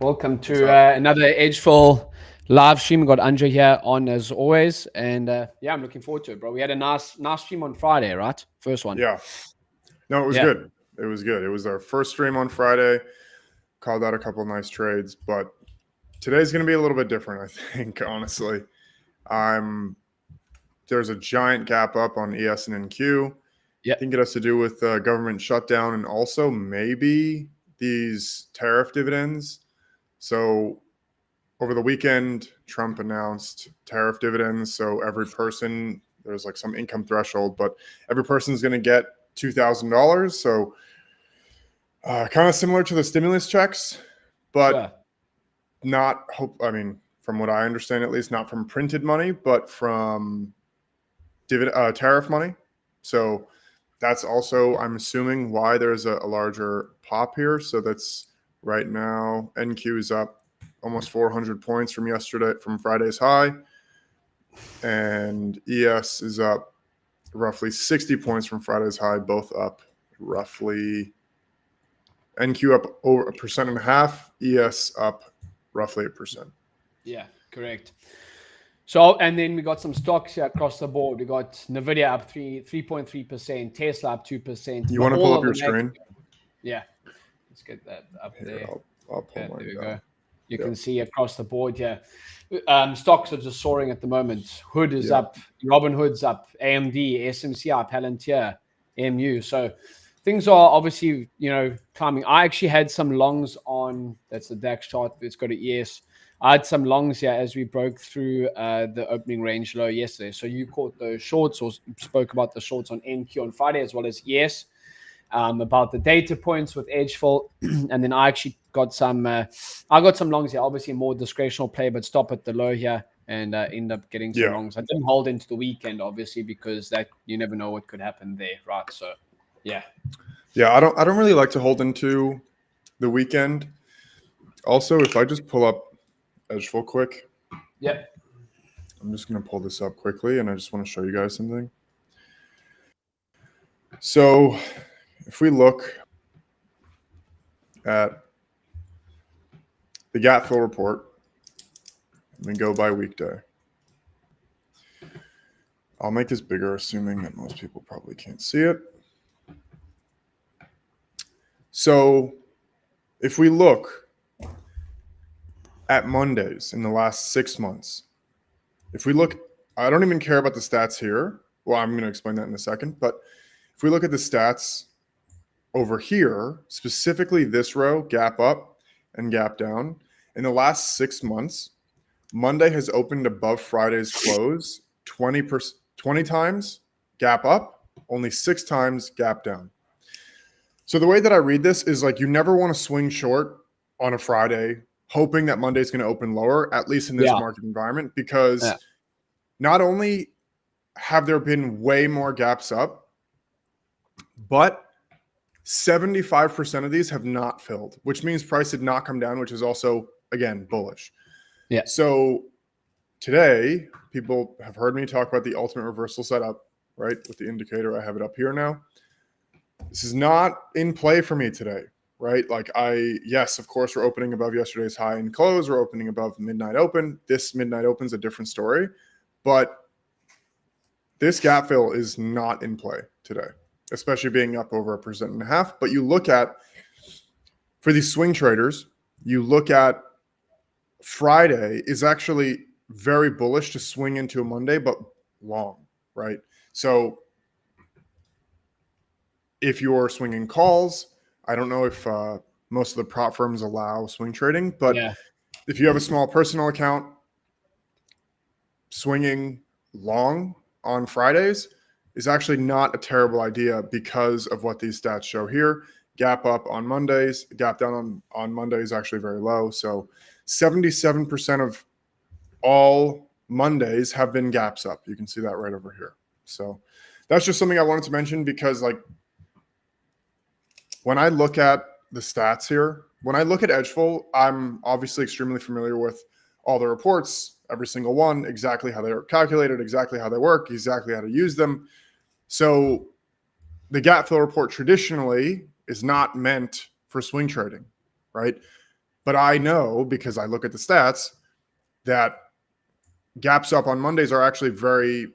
Welcome What's to up? another edgeful live stream. We got Andre here on as always, and yeah, I'm looking forward to it, bro. We had a nice stream on Friday, right? First one. Yeah. No, it was Yeah, good. It was good. It was our first stream on Friday. Called out a couple of nice trades, but today's going to be a little bit different, I think, honestly. I'm There's a giant gap up on ES and NQ. yeah, I think it has to do with government shutdown and also maybe these tariff dividends. So over the weekend, Trump announced tariff dividends. So every person, there's like some income threshold, but every person's going to get $2,000. So kind of similar to the stimulus checks, but sure. not hope. I mean, from what I understand, at least, not from printed money, but from tariff money. So that's also, I'm assuming, why there's a larger pop here. So that's right now. NQ is up almost 400 points from Friday's high, and ES is up roughly 60 points from Friday's high. Both up roughly. NQ up over 1.5%, ES up roughly 1%. Yeah, correct. So, and then we got some stocks here across the board. We got Nvidia up 3.3%, Tesla up 2%, You but want to pull all up of the your major. screen? Yeah, let's get that up Here, there. I'll pull Yeah, there mine we down. go. You Yeah. can see across the board here. Stocks are just soaring at the moment. Hood is Yeah. up, Robinhood's up, AMD, SMC up, Palantir, MU. So things are obviously, climbing. I actually had some longs on, that's the DAX chart. Let's go to ES. I had some longs here as we broke through the opening range low yesterday. So you caught those shorts or spoke about the shorts on NQ on Friday as well as ES, about the data points with edgeful, and then I actually got some. I got some longs here, obviously more discretional play, but stop at the low here and end up getting some Yeah. longs. I didn't hold into the weekend, obviously, because that you never know what could happen there, right? So, yeah, Yeah. I don't really like to hold into the weekend. Also, if I just pull up Edgeful quick, yeah, I'm just gonna pull this up quickly, and I just want to show you guys something. So, if we look at the gap fill report, and we go by weekday. I'll make this bigger, assuming that most people probably can't see it. So, if we look at Mondays in the last 6 months, if we look, I don't even care about the stats here. Well, I'm going to explain that in a second. But if we look at the stats over here, specifically this row, gap up and gap down, in the last 6 months, Monday has opened above Friday's close 20 times, gap up, only 6 times, gap down. So the way that I read this is like you never want to swing short on a Friday, hoping that Monday's going to open lower, at least in this yeah, market environment, because yeah, not only have there been way more gaps up, but 75% of these have not filled, which means price did not come down, which is also, again, bullish. yeah, So today, people have heard me talk about the ultimate reversal setup, right? With the indicator, I have it up here now. This is not in play for me today, right? Yes, of course, we're opening above yesterday's high and close. We're opening above midnight open. This midnight open's a different story, but this gap fill is not in play today, especially being up over 1.5%. But you look at, for these swing traders, you look at Friday is actually very bullish to swing into a Monday, but long, right? So if you're swinging calls, I don't know if most of the prop firms allow swing trading, but yeah, if you have a small personal account, swinging long on Fridays is actually not a terrible idea because of what these stats show here. Gap up on Mondays, gap down on Monday is actually very low. So 77% of all Mondays have been gaps up. You can see that right over here. So that's just something I wanted to mention because when I look at the stats here, when I look at Edgeful, I'm obviously extremely familiar with all the reports, every single one, exactly how they are calculated, exactly how they work, exactly how to use them. So the gap fill report traditionally is not meant for swing trading, right? But I know, because I look at the stats, that gaps up on Mondays are actually very,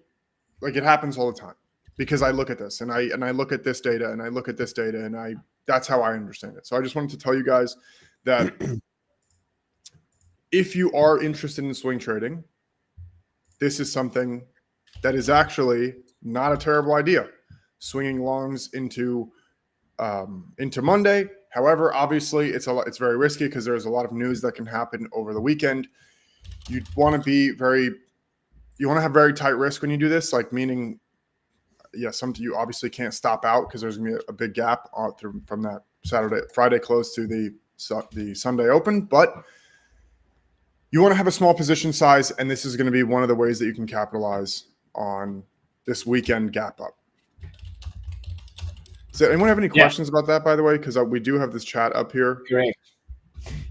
like, it happens all the time, because I look at this and I look at this data and I look at this data, and that's how I understand it. So I just wanted to tell you guys that if you are interested in swing trading, this is something that is actually not a terrible idea. Swinging longs into Monday. However, obviously it's very risky because there's a lot of news that can happen over the weekend. You want to have very tight risk when you do this, like, meaning, you obviously can't stop out because there's going to be a big gap from that Friday close to the Sunday open, but you want to have a small position size, and this is going to be one of the ways that you can capitalize on this weekend gap up. Does anyone have any questions about that, by the way? Because we do have this chat up here. Correct.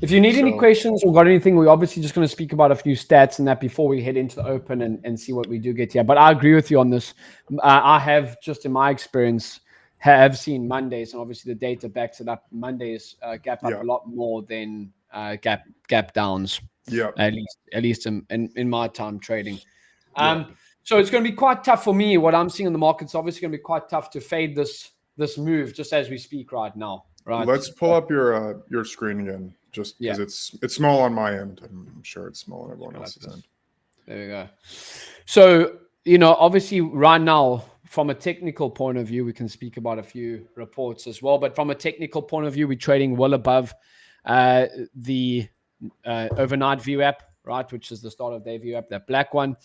If you need any questions or got anything, we're obviously just going to speak about a few stats and that before we head into the open and see what we do get here. But I agree with you on this. I have, just in my experience, have seen Mondays, and obviously the data backs it up. Mondays gap up a lot more than gap downs. Yeah, at least in my time trading. So it's going to be quite tough for me. What I'm seeing in the market's obviously going to be quite tough to fade this move just as we speak right now. Right. Let's pull up your screen again, just because it's small on my end. I'm sure it's small on everyone else's end. There we go. So, obviously right now, from a technical point of view, we can speak about a few reports as well. But from a technical point of view, we're trading well above the overnight view app, right, which is the start of day view app, that black one.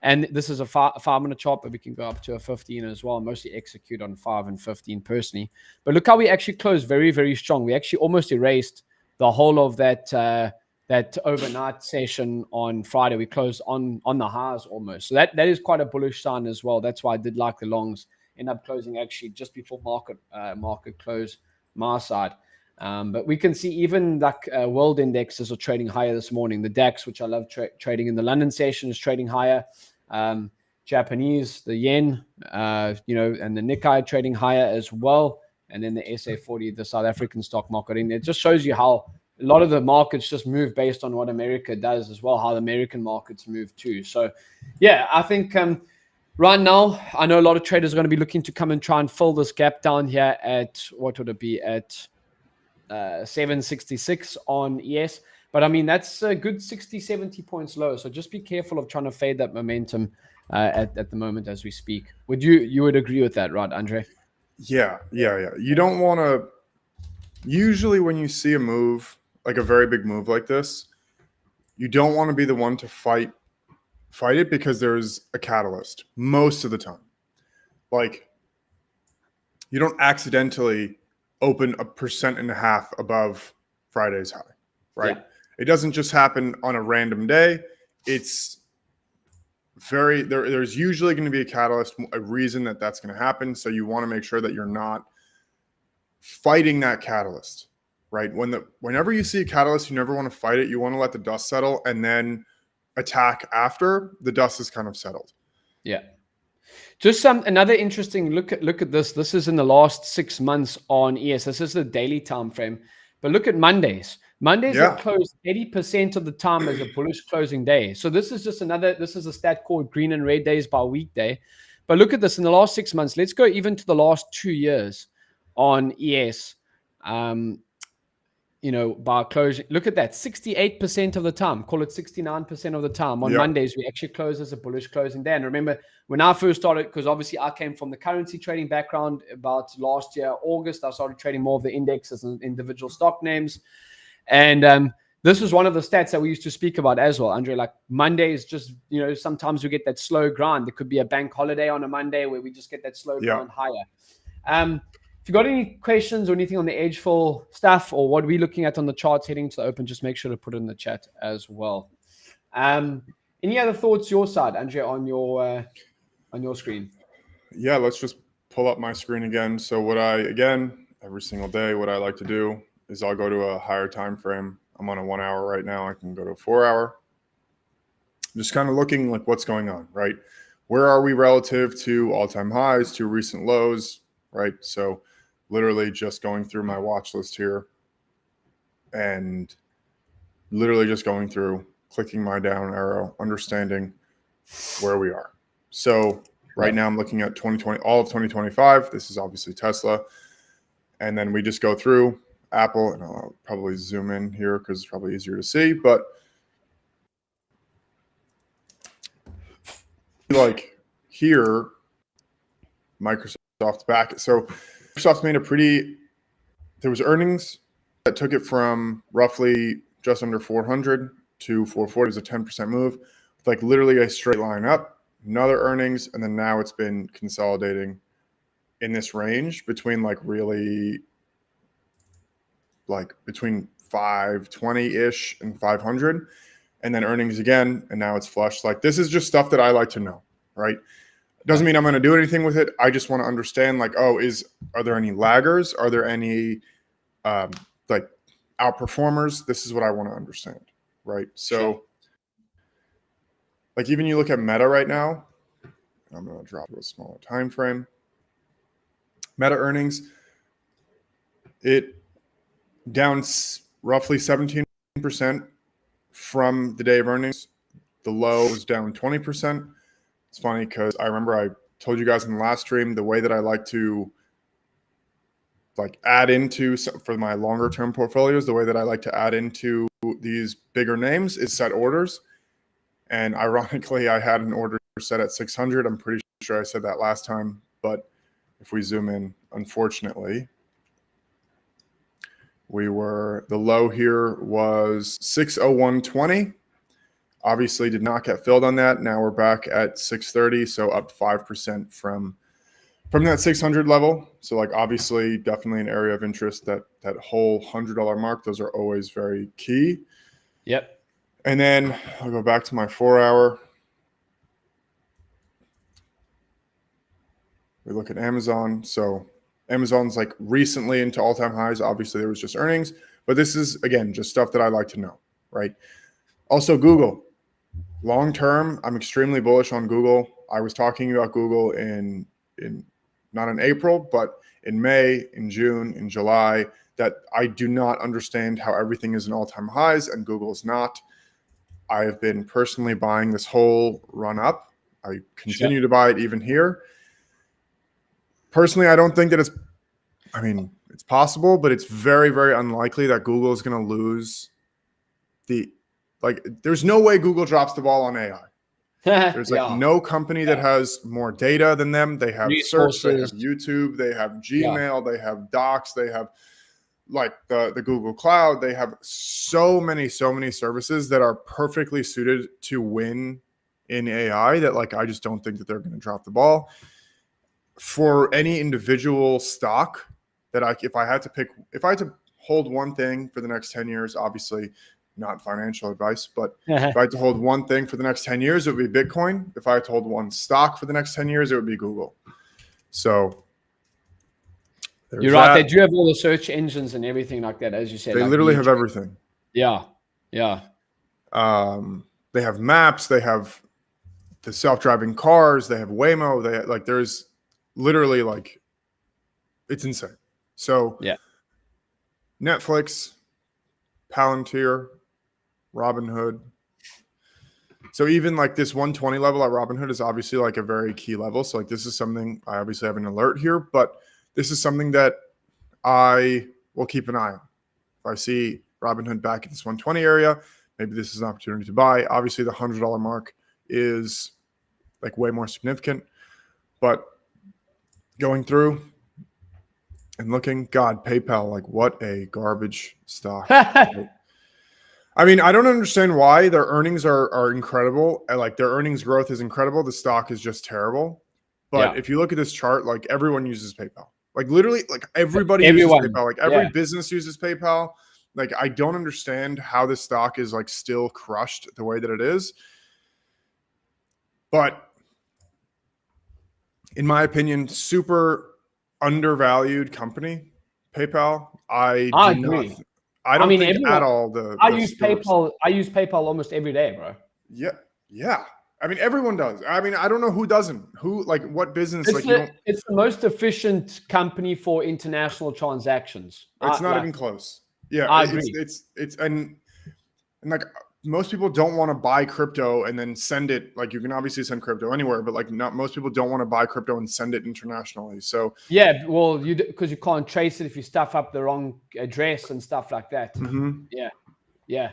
And this is a 5-minute chart, but we can go up to a 15 as well. Mostly execute on 5 and 15 personally. But look how we actually closed very, very strong. We actually almost erased the whole of that overnight session on Friday. We closed on the highs almost. So that is quite a bullish sign as well. That's why I did like the longs. End up closing actually just before market close my side. But we can see even like world indexes are trading higher this morning. The DAX, which I love trading in the London session, is trading higher. Japanese, the yen, and the Nikkei trading higher as well. And then the SA40, the South African stock market. And it just shows you how a lot of the markets just move based on what America does as well, how the American markets move too. So, yeah, I think right now, I know a lot of traders are going to be looking to come and try and fill this gap down here at, what would it be, at 766 on ES. But I mean, that's a good 60, 70 points low. So just be careful of trying to fade that momentum at the moment as we speak. You would agree with that, right, Andre? Yeah. You don't want to, usually when you see a move, like a very big move like this, you don't want to be the one to fight it, because there's a catalyst most of the time. Like, you don't accidentally open 1.5% above Friday's high, right? Yeah. It doesn't just happen on a random day. It's there's usually going to be a catalyst, a reason that's going to happen. So you want to make sure that you're not fighting that catalyst, right? Whenever you see a catalyst, you never want to fight it. You want to let the dust settle and then attack after the dust is kind of settled. Yeah. Just another interesting look at this. This is in the last 6 months on ES. This is the daily time frame. But look at Mondays. Mondays are closed 80% of the time as a bullish closing day. So this is a stat called green and red days by weekday. But look at this in the last 6 months. Let's go even to the last 2 years on ES. By closing, look at that, 68% of the time, call it 69% of the time on Mondays, we actually close as a bullish closing day. And remember, when I first started, because obviously I came from the currency trading background about last year, August, I started trading more of the indexes and individual stock names. And this was one of the stats that we used to speak about as well, Andre. Like Mondays, just, sometimes we get that slow grind. There could be a bank holiday on a Monday where we just get that slow grind higher. If you got any questions or anything on the edgeful stuff or what we're looking at on the charts heading to the open, just make sure to put it in the chat as well. Any other thoughts your side, Andre, on your screen? Yeah, let's just pull up my screen again. So every single day, what I like to do is I'll go to a higher time frame. I'm on a 1 hour right now. I can go to a 4 hour. Just kind of looking like what's going on, right? Where are we relative to all-time highs, to recent lows, right? So literally just going through my watch list here. And literally just going through, clicking my down arrow, understanding where we are. So right now I'm looking at 2020, all of 2025. This is obviously Tesla. And then we just go through Apple, and I'll probably zoom in here because it's probably easier to see. But like here, Microsoft back. So Microsoft made there was earnings that took it from roughly just under 400 to 440. It was a 10% move, like literally a straight line up, another earnings. And then now it's been consolidating in this range between like really like between 520-ish and 500, and then earnings again. And now it's flushed. Like this is just stuff that I like to know, right? Doesn't mean I'm going to do anything with it. I just want to understand like, are there any laggers? Are there any like outperformers? This is what I want to understand, right? So Sure. like even you look at Meta right now, I'm going to drop to a smaller time frame. Meta earnings, it down roughly 17% from the day of earnings. The low was down 20%. It's funny because I remember I told you guys in the last stream, the way that I like to like add into for my longer term portfolios, the way that I like to add into these bigger names is set orders. And ironically, I had an order set at 600. I'm pretty sure I said that last time, but if we zoom in, unfortunately, the low here was 601.20. Obviously did not get filled on that. Now we're back at 630, so up 5% from that 600 level. So like obviously definitely an area of interest. That whole $100 mark, those are always very key. Yep. And then I'll go back to my 4-hour. We look at Amazon. So Amazon's like recently into all-time highs. Obviously there was just earnings, but this is again just stuff that I like to know, right? Also Google. Long term, I'm extremely bullish on Google. I was talking about Google in not in April, but in May, in June, in July, that I do not understand how everything is in all-time highs and Google is not. I have been personally buying this whole run up. I continue to buy it even here. Personally, I don't think that it's possible, but it's very, very unlikely that Google is going to lose there's no way Google drops the ball on AI. There's like no company that has more data than them. They have search, they have YouTube, they have Gmail, they have Docs, they have like the Google Cloud. They have so many services that are perfectly suited to win in AI that like I just don't think that they're going to drop the ball. For any individual stock that if I had to hold one thing for the next 10 years, obviously not financial advice, but if I had to hold one thing for the next 10 years, it would be Bitcoin. If I had to hold one stock for the next 10 years, it would be Google. So you're right. They do have all the search engines and everything like that, as you said. They literally have everything. Yeah. They have maps. They have the self-driving cars. They have Waymo. There's literally like, it's insane. So yeah, Netflix, Palantir, Robinhood. So even like this 120 level at Robinhood is obviously like a very key level. So like this is something I obviously have an alert here, but this is something that I will keep an eye on. If I see Robinhood back at this 120 area, maybe this is an opportunity to buy. Obviously the $100 mark is like way more significant, but going through and looking, God, PayPal, like what a garbage stock. I mean, I don't understand why. Their earnings are incredible. Like their earnings growth is incredible. The stock is just terrible. But if you look at this chart, like everyone uses PayPal. Like literally, like everybody uses PayPal. Like every business uses PayPal. Like I don't understand how this stock is like still crushed the way that it is. But in my opinion, super undervalued company, PayPal. I agree. I don't think at all I use PayPal. I use PayPal almost every day, bro. Yeah. I mean, everyone does. I mean, I don't know who doesn't. Who like what business? It's the most efficient company for international transactions. It's not even close. Yeah, I agree. It's and And like most people don't want to buy crypto and then send it. Like you can obviously send crypto anywhere, but like not most people don't want to buy crypto and send it internationally. So yeah, well, because you can't trace it if you stuff up the wrong address and stuff like that. Yeah, yeah.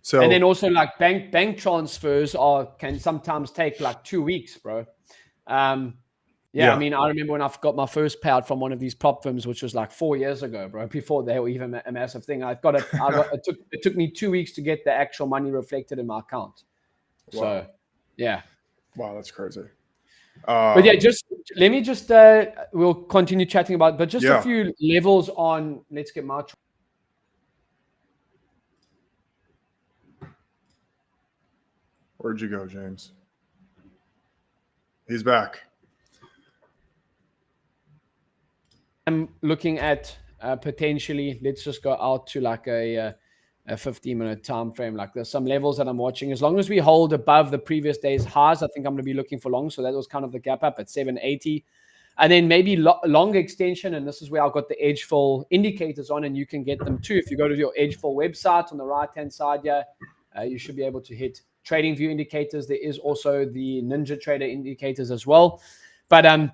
so And then also like bank transfers can sometimes take like 2 weeks, bro. Yeah, I mean, I remember when I got my first payout from one of these prop firms, which was like 4 years ago, bro, before they were even a massive thing. It took me 2 weeks to get the actual money reflected in my account. Wow. So, yeah. Wow, that's crazy. But yeah, let me we'll continue chatting about, but just a few levels on, let's get my. Where'd you go, James? He's back. I'm looking at potentially, let's just go out to like a 15-minute time frame. Like there's some levels that I'm watching. As long as we hold above the previous day's highs, I think I'm going to be looking for long. So that was kind of the gap up at 780. And then maybe long extension. And this is where I've got the edgeful indicators on, and you can get them too. If you go to your edgeful website on the right-hand side here, you should be able to hit trading view indicators. There is also the Ninja Trader indicators as well. But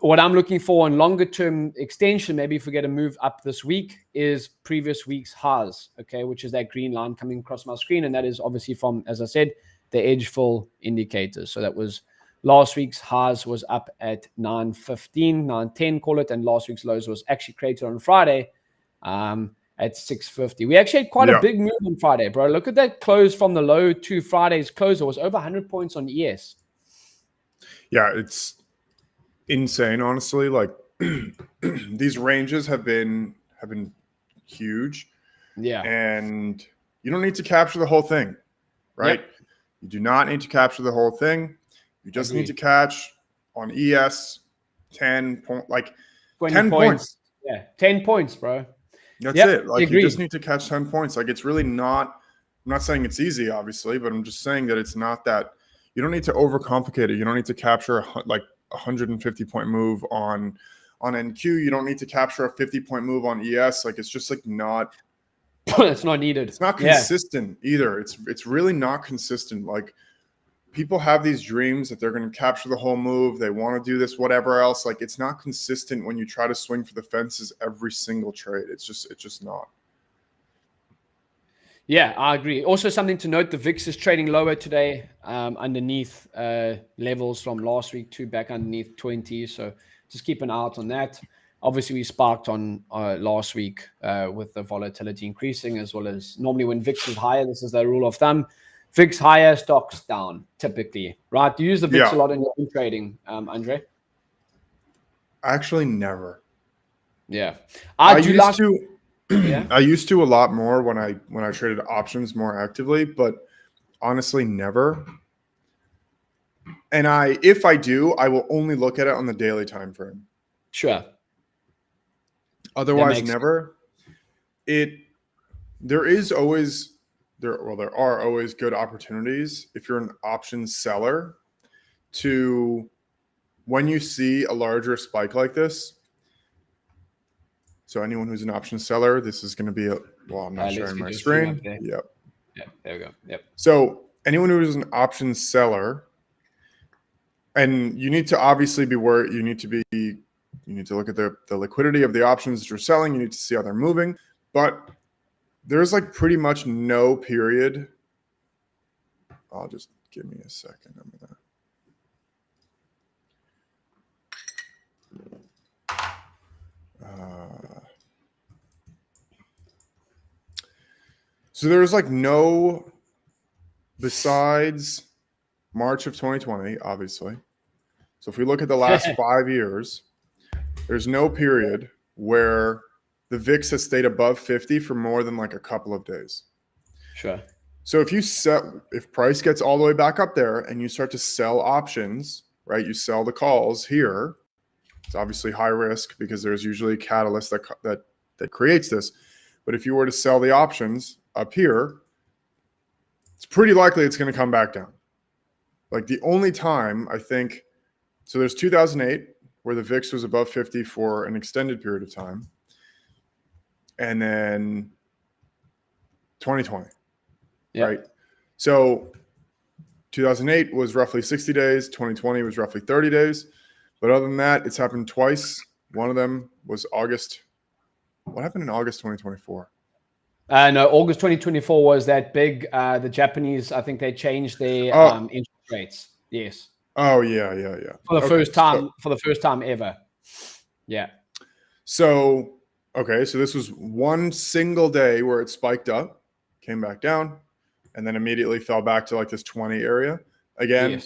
what I'm looking for on longer term extension, maybe if we get a move up this week, is previous week's highs, okay, which is that green line coming across my screen. And that is obviously from, as I said, the edgeful indicators. So that was last week's highs was up at 9:15, 9:10, call it. And last week's lows was actually created on Friday at 6:50. We actually had quite a big move on Friday, bro. Look at that close from the low to Friday's close. It was over 100 points on ES. Yeah, it's insane, honestly. Like these ranges have been huge. Yeah. And you don't need to capture the whole thing, right? Yep. You do not need to capture the whole thing. You just need to catch on ES 10 points. Yeah, 10 points, bro. That's it. Like you just need to catch 10 points. Like it's really not, I'm not saying it's easy, obviously, but I'm just saying that it's not that, you don't need to overcomplicate it. You don't need to capture like 150-point move on NQ. You don't need to capture a 50-point move on ES. Like it's just like not. It's not needed. It's not consistent either. It's really not consistent. Like people have these dreams that they're going to capture the whole move. They want to do this, whatever else. Like it's not consistent when you try to swing for the fences every single trade. It's just not. Yeah, I agree. Also, something to note: the VIX is trading lower today, underneath levels from last week to back underneath 20. So just keep an eye out on that. Obviously, we sparked on last week with the volatility increasing, as well as normally when VIX is higher. This is the rule of thumb: VIX higher, stocks down, typically. Right? Do you use the VIX a lot in your trading, Andre? Actually, never. Yeah, I used to a lot more when I traded options more actively, but honestly, never. And if I do, I will only look at it on the daily time frame. Sure. Otherwise, never. There are always good opportunities if you're an options seller to, when you see a larger spike like this. So anyone who's an option seller, this is going to be I'm not sharing my screen. Yep. Yeah, there we go. Yep. So anyone who is an option seller, and you need to obviously be worried. You need to look at the liquidity of the options that you're selling. You need to see how they're moving. But there's like pretty much no period. I'll just give me a second. So there's like no, besides March of 2020, obviously. So if we look at the last 5 years, there's no period where the VIX has stayed above 50 for more than like a couple of days. Sure. So if price gets all the way back up there and you start to sell options, right? You sell the calls here. It's obviously high risk because there's usually a catalyst that creates this. But if you were to sell the options up here, it's pretty likely it's going to come back down. Like the only time I think, so there's 2008 where the VIX was above 50 for an extended period of time. And then 2020. right? So 2008 was roughly 60 days. 2020 was roughly 30 days. But other than that, it's happened twice. One of them was August. What happened in August 2024? No, August 2024 was that big. The Japanese, I think they changed their interest rates. Yes. Oh yeah. For the first time, for the first time ever. Yeah. So so this was one single day where it spiked up, came back down, and then immediately fell back to like this 20 area. Again,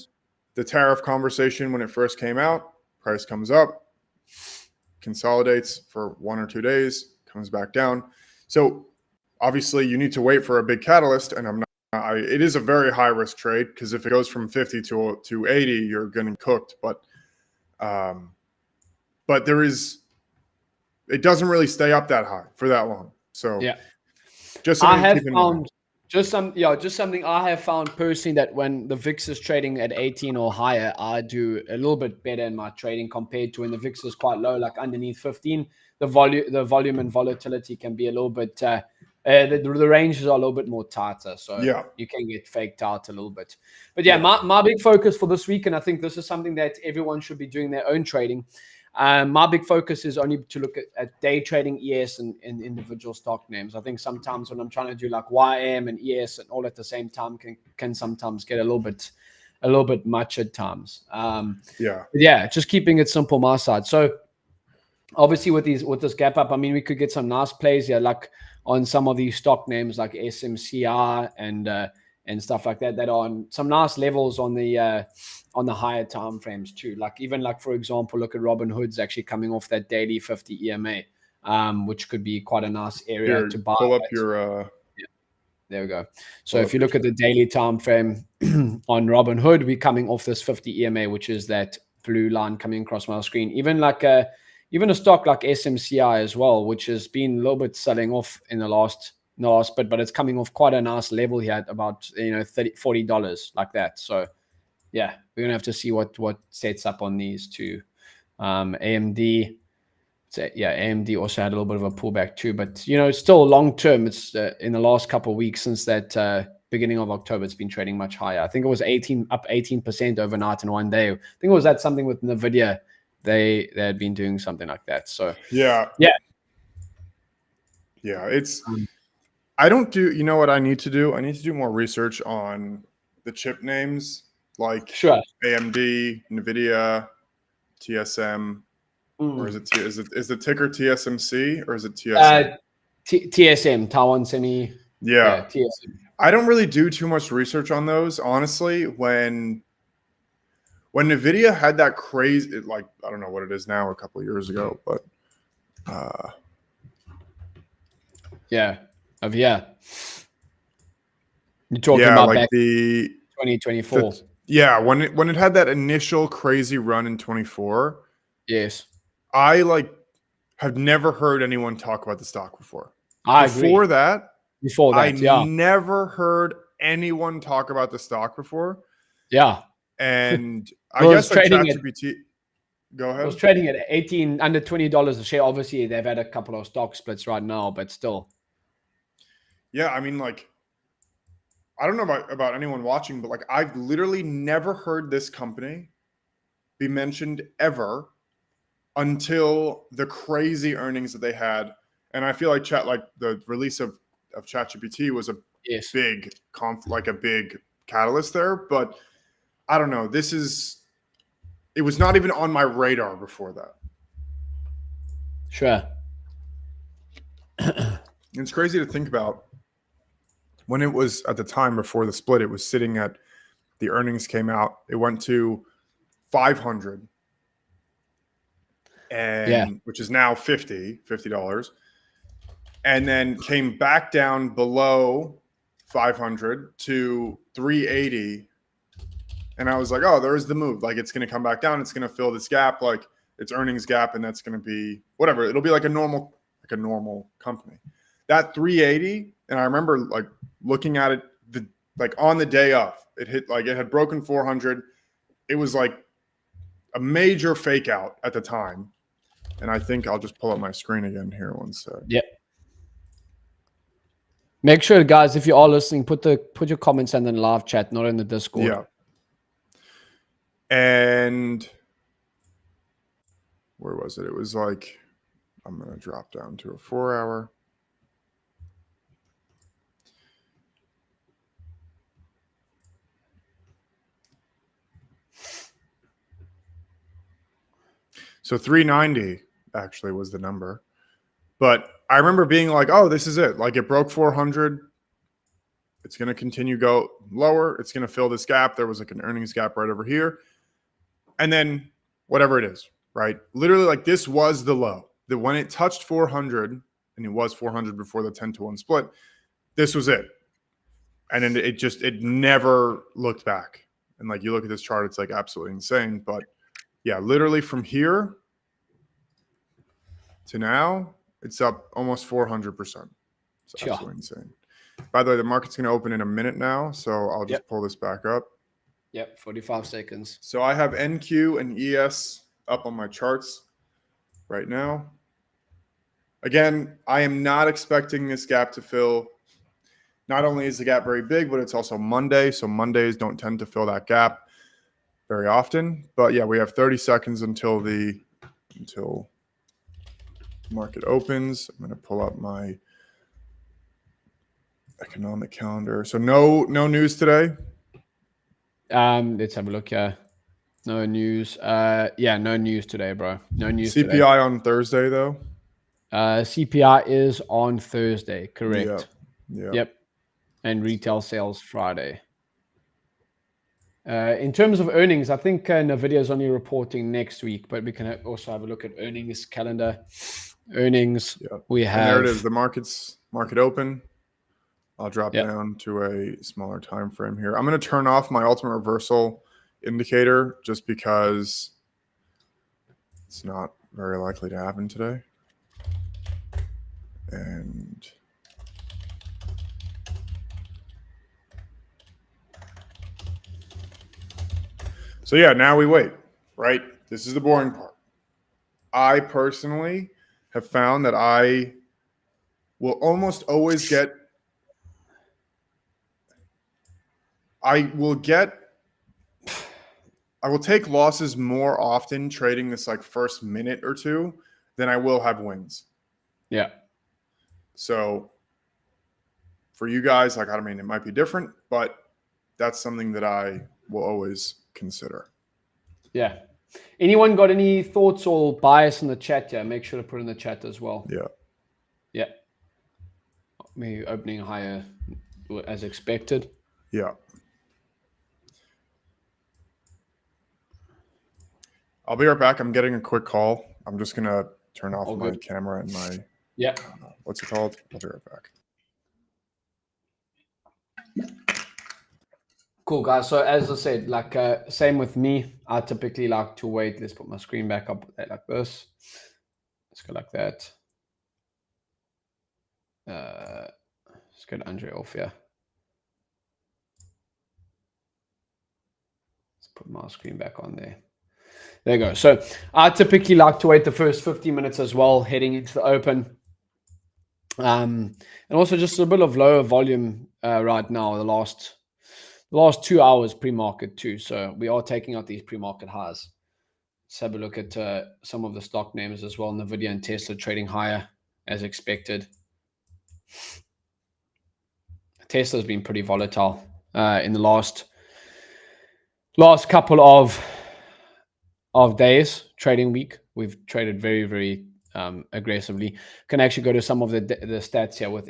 the tariff conversation when it first came out, price comes up, consolidates for 1 or 2 days, comes back down. So obviously you need to wait for a big catalyst, and it is a very high risk trade because if it goes from 50 to 80, you're getting cooked. But it doesn't really stay up that high for that long. So just something to keep in mind. Just something I have found personally, that when the VIX is trading at 18 or higher, I do a little bit better in my trading compared to when the VIX is quite low, like underneath 15. The volume and volatility can be a little bit. The ranges are a little bit more tighter, so you can get faked out a little bit. But my big focus for this week, and I think this is something that everyone should be doing their own trading. My big focus is only to look at day trading ES and individual stock names. I think sometimes when I'm trying to do like YM and ES and all at the same time can sometimes get a little bit much at times. Just keeping it simple my side. So obviously with this gap up, I mean, we could get some nice plays here, like on some of these stock names like SMCR and stuff like that are on some nice levels on the higher time frames too. Like even like, for example, look at Robinhood's actually coming off that daily 50 EMA, which could be quite a nice area to buy. Pull up your there we go. So if you look at the daily time frame on Robinhood, we're coming off this 50 EMA, which is that blue line coming across my screen. Even a stock like SMCI as well, which has been a little bit selling off in the last bit, but it's coming off quite a nice level here at about $30-$40 like that. So yeah, we're gonna have to see what sets up on these two. AMD, AMD also had a little bit of a pullback too, but still long term. It's in the last couple of weeks since that beginning of October, it's been trading much higher. I think it was up 18% overnight in one day. I think it was that something with Nvidia. They had been doing something like that. So it's. I don't do. You know what I need to do? I need to do more research on the chip names like AMD, Nvidia, TSM, or is the ticker TSMC or is it TSM? TSM, Taiwan Semi. Yeah, TSM. I don't really do too much research on those, honestly. When Nvidia had that crazy, like I don't know what it is now, a couple of years ago, but you're talking about like back the 2024. When it had that initial crazy run in 24. Yes. I have never heard anyone talk about the stock before. Before that, I never heard anyone talk about the stock before. Yeah. And I guess like ChatGPT. Go ahead. It was trading at under $20 a share. Obviously, they've had a couple of stock splits right now, but still. Yeah, I mean, like, I don't know about anyone watching, but like, I've literally never heard this company be mentioned ever until the crazy earnings that they had. And I feel like the release of ChatGPT was a big a big catalyst there. But I don't know. It was not even on my radar before that. Sure. It's crazy to think about. When it was at the time before the split, it was sitting at the earnings came out. It went to 500, which is now $50, and then came back down below 500 to 380. And I was like, oh, there's the move. Like, it's going to come back down. It's going to fill this gap, like its earnings gap, and that's going to be whatever. It'll be like a normal company. That 380, and I remember like looking at it on the day of, it hit like it had broken 400. It was like a major fake out at the time. And I think I'll just pull up my screen again here one sec. Yep. Make sure, guys, if you are listening, put your comments in the live chat, not in the Discord. Yeah. And where was it? It was like, I'm going to drop down to a 4 hour. So 390 actually was the number. But I remember being like, oh, this is it. Like it broke 400. It's going to continue go lower. It's going to fill this gap. There was like an earnings gap right over here. And then whatever it is, right? Literally like this was the low. That when it touched 400, and it was 400 before the 10-to-1 split, this was it. And then it never looked back. And like you look at this chart, it's like absolutely insane. But yeah, literally from here to now, it's up almost 400%. It's absolutely insane. By the way, the market's going to open in a minute now, so I'll just pull this back up. Yep, 45 seconds. So I have NQ and ES up on my charts right now. Again, I am not expecting this gap to fill. Not only is the gap very big, but it's also Monday, so Mondays don't tend to fill that gap very often. But yeah, we have 30 seconds until market opens. I'm going to pull up my economic calendar. So no news today. Let's have a look here. No news. No news today, bro. No news CPI today. on Thursday, though. CPI is on Thursday, correct? Yeah. Yep. And retail sales Friday. In terms of earnings, I think NVIDIA is only reporting next week, but we can also have a look at earnings calendar. Earnings. Yep. We have. And there it is. The market open. I'll drop down to a smaller time frame here. I'm going to turn off my ultimate reversal indicator just because it's not very likely to happen today. And so yeah, now we wait, right? This is the boring part. I personally have found that I will almost always get I will take losses more often trading this like first minute or two than I will have wins. Yeah. So for you guys, like, I mean, it might be different, but that's something that I will always consider. Yeah. Anyone got any thoughts or bias in the chat? Yeah, make sure to put in the chat as well. Yeah. Yeah. Maybe opening higher as expected. Yeah. I'll be right back. I'm getting a quick call. I'm just going to turn off my camera and my, what's it called? I'll be right back. Cool, guys. So as I said, like same with me, I typically like to wait. Let's put my screen back up like this. Let's go like that. Let's get Andre off here. Let's put my screen back on there. There you go. So I typically like to wait the first 15 minutes as well, heading into the open. And also just a bit of lower volume right now, the last 2 hours pre-market too. So we are taking out these pre-market highs. Let's have a look at some of the stock names as well. NVIDIA and Tesla trading higher as expected. Tesla has been pretty volatile in the last couple of days, trading week. We've traded very, very aggressively. Can actually go to some of the stats here with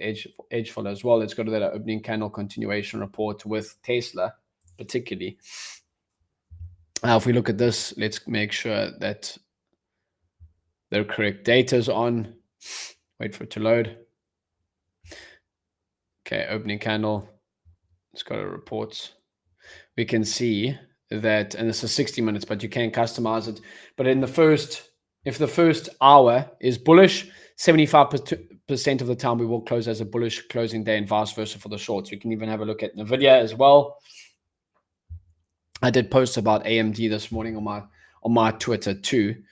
edgeful as well. Let's go to that opening candle continuation report with Tesla, particularly. If we look at this, let's make sure that the correct data is on. Wait for it to load. Okay, opening candle. Let's go to reports. We can see that, and this is 60 minutes, but you can customize it. But in if the first hour is bullish, 75% of the time we will close as a bullish closing day and vice versa for the shorts. We can even have a look at NVIDIA as well. I did post about AMD this morning on my Twitter too.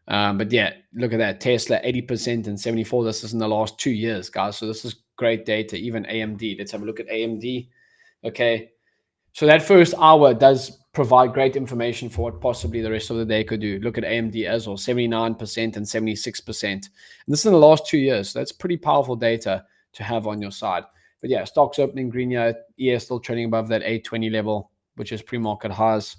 But yeah, look at that. Tesla 80% and 74%. This is in the last 2 years, guys. So this is great data, even AMD. Let's have a look at AMD. Okay. So that first hour does provide great information for what possibly the rest of the day could do. Look at AMD as well, 79% and 76%. And this is in the last 2 years. So that's pretty powerful data to have on your side. But yeah, stocks opening green here. ES still trading above that 820 level, which is pre-market highs.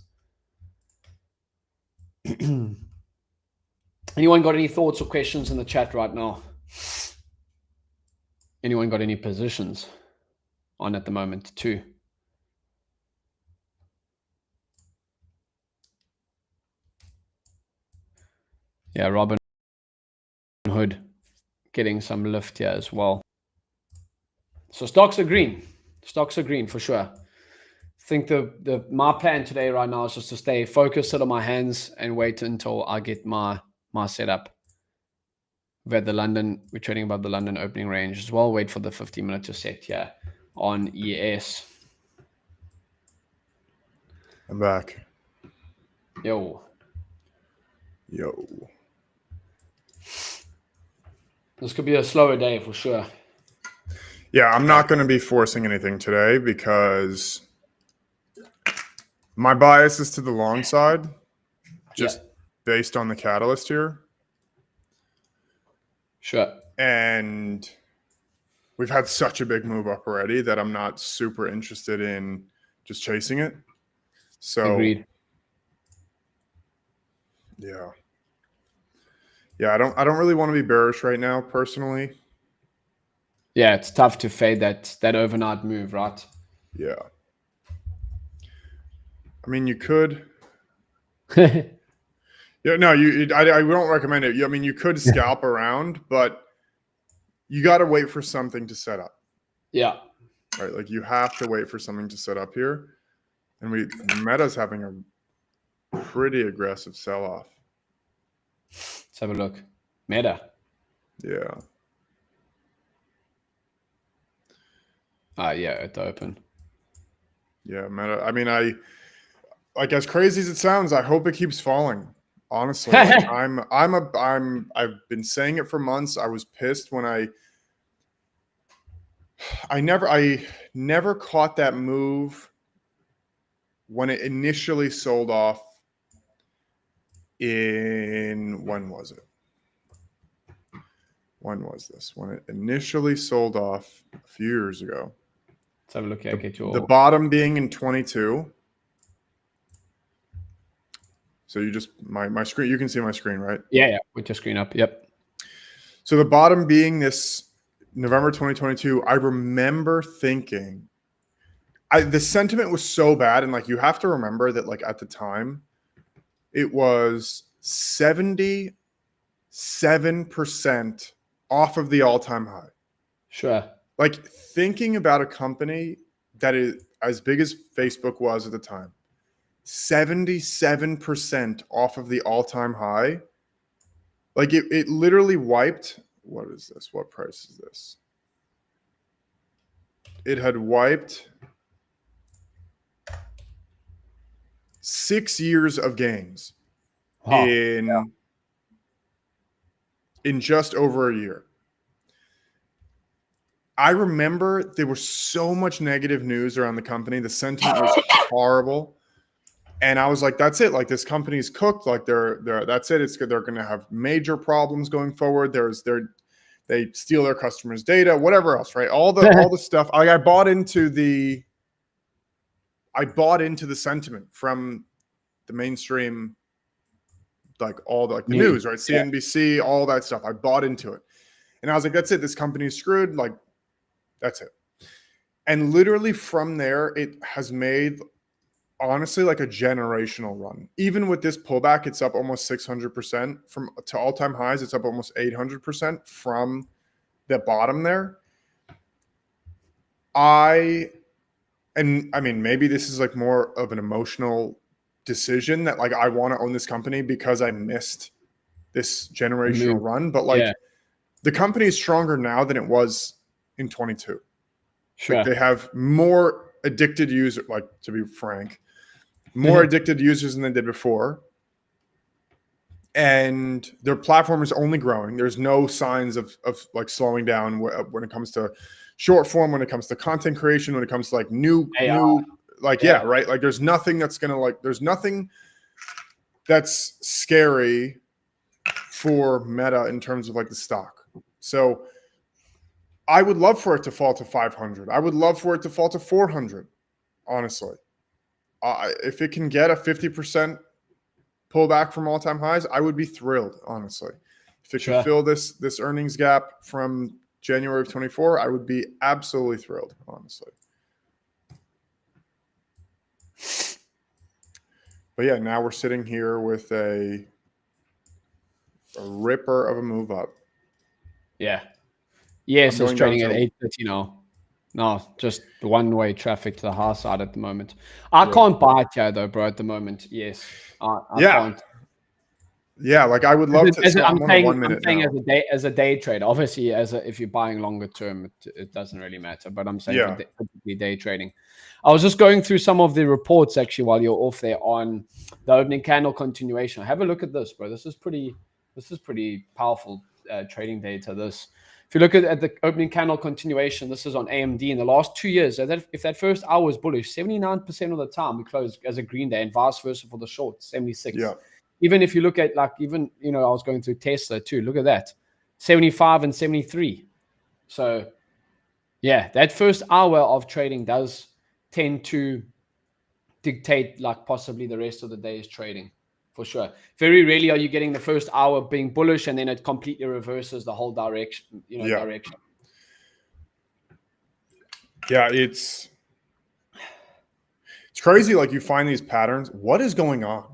Anyone got any thoughts or questions in the chat right now? Anyone got any positions on at the moment too? Yeah, Robin Hood getting some lift here as well. So stocks are green. Stocks are green for sure. I think my plan today right now is just to stay focused, sit on my hands and wait until I get my setup. We're trading above the London opening range as well. Wait for the 50-minute to set here on ES. I'm back. Yo. This could be a slower day for sure. Yeah, I'm not going to be forcing anything today because my bias is to the long side, just based on the catalyst here. Sure. And we've had such a big move up already that I'm not super interested in just chasing it. So, agreed. Yeah, I don't really want to be bearish right now, personally. Yeah, it's tough to fade that overnight move, right? Yeah. I mean, you could. Yeah, no, I don't recommend it. I mean, you could scalp around, but you got to wait for something to set up. Yeah. Right, like you have to wait for something to set up here, and Meta's having a pretty aggressive sell-off. Let's have a look. Meta. Yeah. Yeah, at the open. Yeah, Meta. I mean, like as crazy as it sounds, I hope it keeps falling. Honestly, like, I've been saying it for months. I was pissed when I never caught that move when it initially sold off when was it? When was this? When it initially sold off a few years ago. Let's have a look here. The bottom being in 22. So you just my screen, you can see my screen, right? Yeah, with your screen up. Yep. So the bottom being this November 2022, I remember thinking the sentiment was so bad, and like you have to remember that like at the time it was 77% off of the all-time high. Sure. Like thinking about a company that is as big as Facebook was at the time, 77% off of the all-time high. Like it literally wiped. What is this? What price is this? It had wiped 6 years of gains in just over a year. I remember there was so much negative news around the company. The sentiment was horrible. And I was like, that's it. Like this company's cooked. Like that's it. They're going to have major problems going forward. They steal their customers' data, whatever else, right? All the stuff. I bought into the sentiment from the mainstream, like all the news, right? CNBC, all that stuff. I bought into it. And I was like, that's it. This company's screwed. Like, that's it. And literally from there, it has made, honestly, like a generational run. Even with this pullback, it's up almost 600% to all-time highs. It's up almost 800% from the bottom there. I mean, maybe this is like more of an emotional decision that like I want to own this company because I missed this generational run. But like the company is stronger now than it was in 22. Sure. Like they have more addicted users, like to be frank, more addicted users than they did before. And their platform is only growing. There's no signs of like slowing down when it comes to short form, when it comes to content creation, when it comes to like new, like, yeah, right. Like there's nothing that's going to like, there's nothing that's scary for Meta in terms of like the stock. So I would love for it to fall to 500. I would love for it to fall to 400, honestly. If it can get a 50% pullback from all-time highs, I would be thrilled, honestly. If it could fill this earnings gap from January of 24, I would be absolutely thrilled, honestly. But yeah, now we're sitting here with a ripper of a move up. Yeah. Yes, it's trading at 8.30 now. No, just one-way traffic to the high side at the moment. I can't buy it here, though, bro, at the moment. Yes. I can't. Yeah, like I would love to. So I'm on a 1 minute now. As a day trader. Obviously, if you're buying longer term, it doesn't really matter. But I'm saying for day trading. I was just going through some of the reports actually while you're off there on the opening candle continuation. Have a look at this, bro. This is pretty powerful trading data. If you look at the opening candle continuation, this is on AMD in the last 2 years. If that first hour was bullish, 79% of the time we closed as a green day, and vice versa for the short, 76. Yeah. Even if you look at I was going through Tesla too. Look at that, 75 and 73. So yeah, that first hour of trading does tend to dictate like possibly the rest of the day's trading. For sure. Very rarely are you getting the first hour being bullish and then it completely reverses the whole direction, direction. Yeah, it's crazy. Like you find these patterns. What is going on?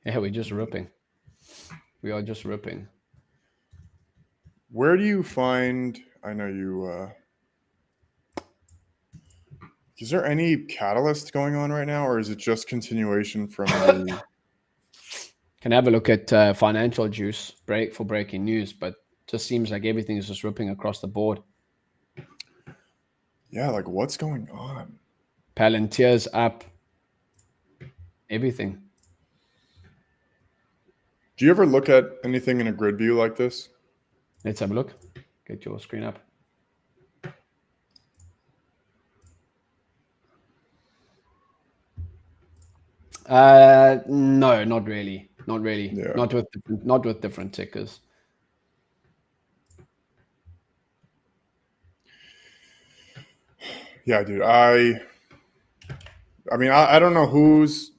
Yeah, we're just ripping. We are just ripping. Where do you find, I know you, is there any catalyst going on right now, or is it just continuation from the... Can have a look at financial juice for breaking news, but just seems like everything is just ripping across the board. Yeah, like what's going on? Palantir's up. Everything. Do you ever look at anything in a grid view like this? Let's have a look. Get your screen up. No, not really. Not really. Yeah. Not with different tickers. Yeah, dude. I mean, I don't know who's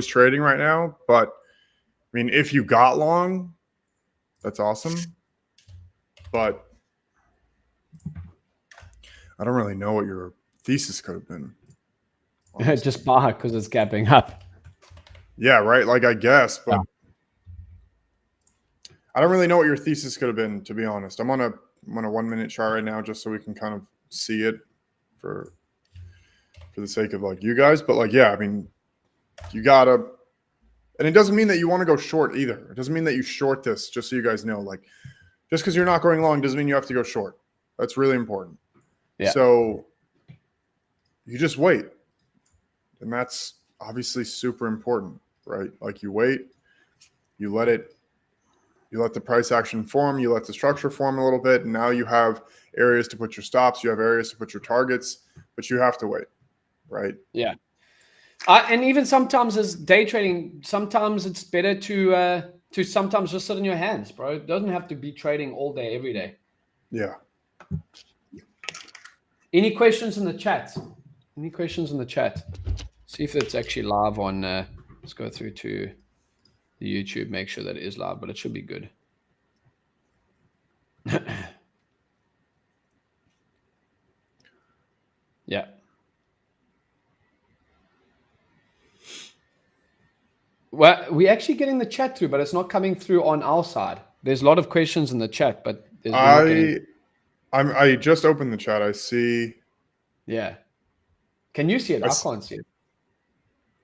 trading right now, but I mean, if you got long, that's awesome. But I don't really know what your thesis could have been. Just buy because it's gapping up. Yeah, right. Like I guess, but I don't really know what your thesis could have been, to be honest. I'm on a 1 minute chart right now, just so we can kind of see it for the sake of like you guys. But like, yeah, I mean, you gotta, and it doesn't mean that you want to go short either. It doesn't mean that you short this, just so you guys know. Like, just because you're not going long doesn't mean you have to go short. That's really important. Yeah. So you just wait. And that's obviously super important, right? Like you wait, you let the price action form, you let the structure form a little bit, and now you have areas to put your stops, you have areas to put your targets, but you have to wait, right? Yeah. And even sometimes as day trading, sometimes it's better to sometimes just sit in your hands, bro. It doesn't have to be trading all day, every day. Yeah. Any questions in the chat? Any questions in the chat? See if it's actually live on. Let's go through to the YouTube, make sure that it is live, but it should be good. Yeah. Well, we're actually getting the chat through, but it's not coming through on our side. There's a lot of questions in the chat, but I just opened the chat. I see. Yeah. Can you see it? I can't see it.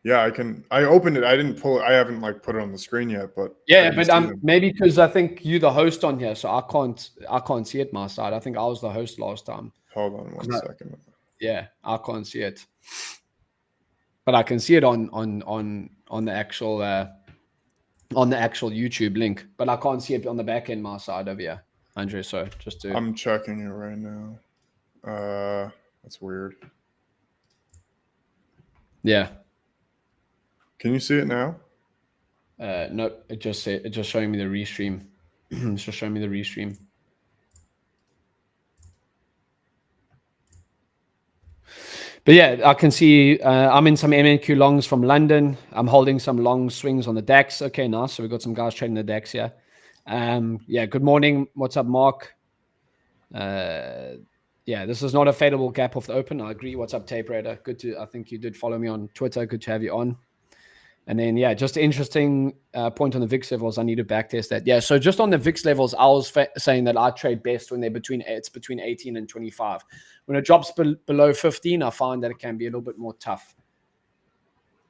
Yeah, I can. I opened it. I didn't pull it. I haven't like put it on the screen yet, but yeah, but maybe because I think you're the host on here, so I can't see it my side. I think I was the host last time. Hold on one second. Yeah, I can't see it, but I can see it on the actual YouTube link. But I can't see it on the back end my side over here. Andre. So just to I'm checking it right now. That's weird. yeah. Can you see it now? No, it just showing me the restream. It's just showing me the restream. But yeah, I can see I'm in some MNQ longs from London. I'm holding some long swings on the DAX. Okay, nice. So we've got some guys trading the DAX here. Yeah, good morning. What's up, Mark? Yeah, this is not a fadeable gap off the open. I agree. What's up, Tape Raider? I think you did follow me on Twitter. Good to have you on. And then, yeah, just an interesting point on the VIX levels. I need to backtest that. Yeah, so just on the VIX levels, I was saying that I trade best when they're between 18 and 25. When it drops below 15, I find that it can be a little bit more tough,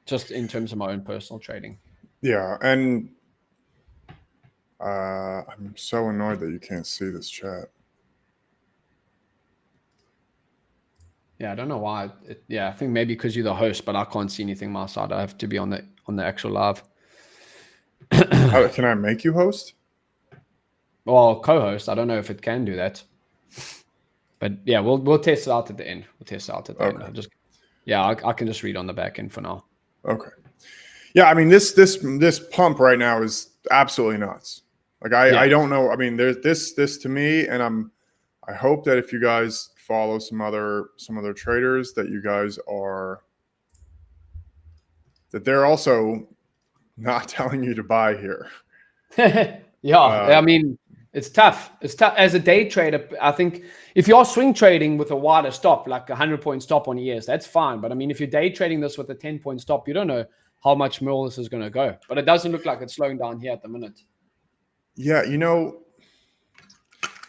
just in terms of my own personal trading. Yeah, and I'm so annoyed that you can't see this chat. Yeah, I don't know why. I think maybe because you're the host, but I can't see anything my side. I have to be on the actual live. Can I make you host? Well, co-host. I don't know if it can do that, but yeah, we'll test it out at the end. We'll test it out at the end. I can just read on the back end for now. Okay. Yeah, I mean this pump right now is absolutely nuts. Like I don't know. I mean, there's this to me, and I hope that if you guys follow some other traders, that you guys are that they're also not telling you to buy here. I mean, it's tough. It's tough as a day trader. I think if you're swing trading with a wider stop, like 100-point stop on ES, that's fine. But I mean, if you're day trading this with a 10-point stop, you don't know how much more this is going to go. But it doesn't look like it's slowing down here at the minute. Yeah,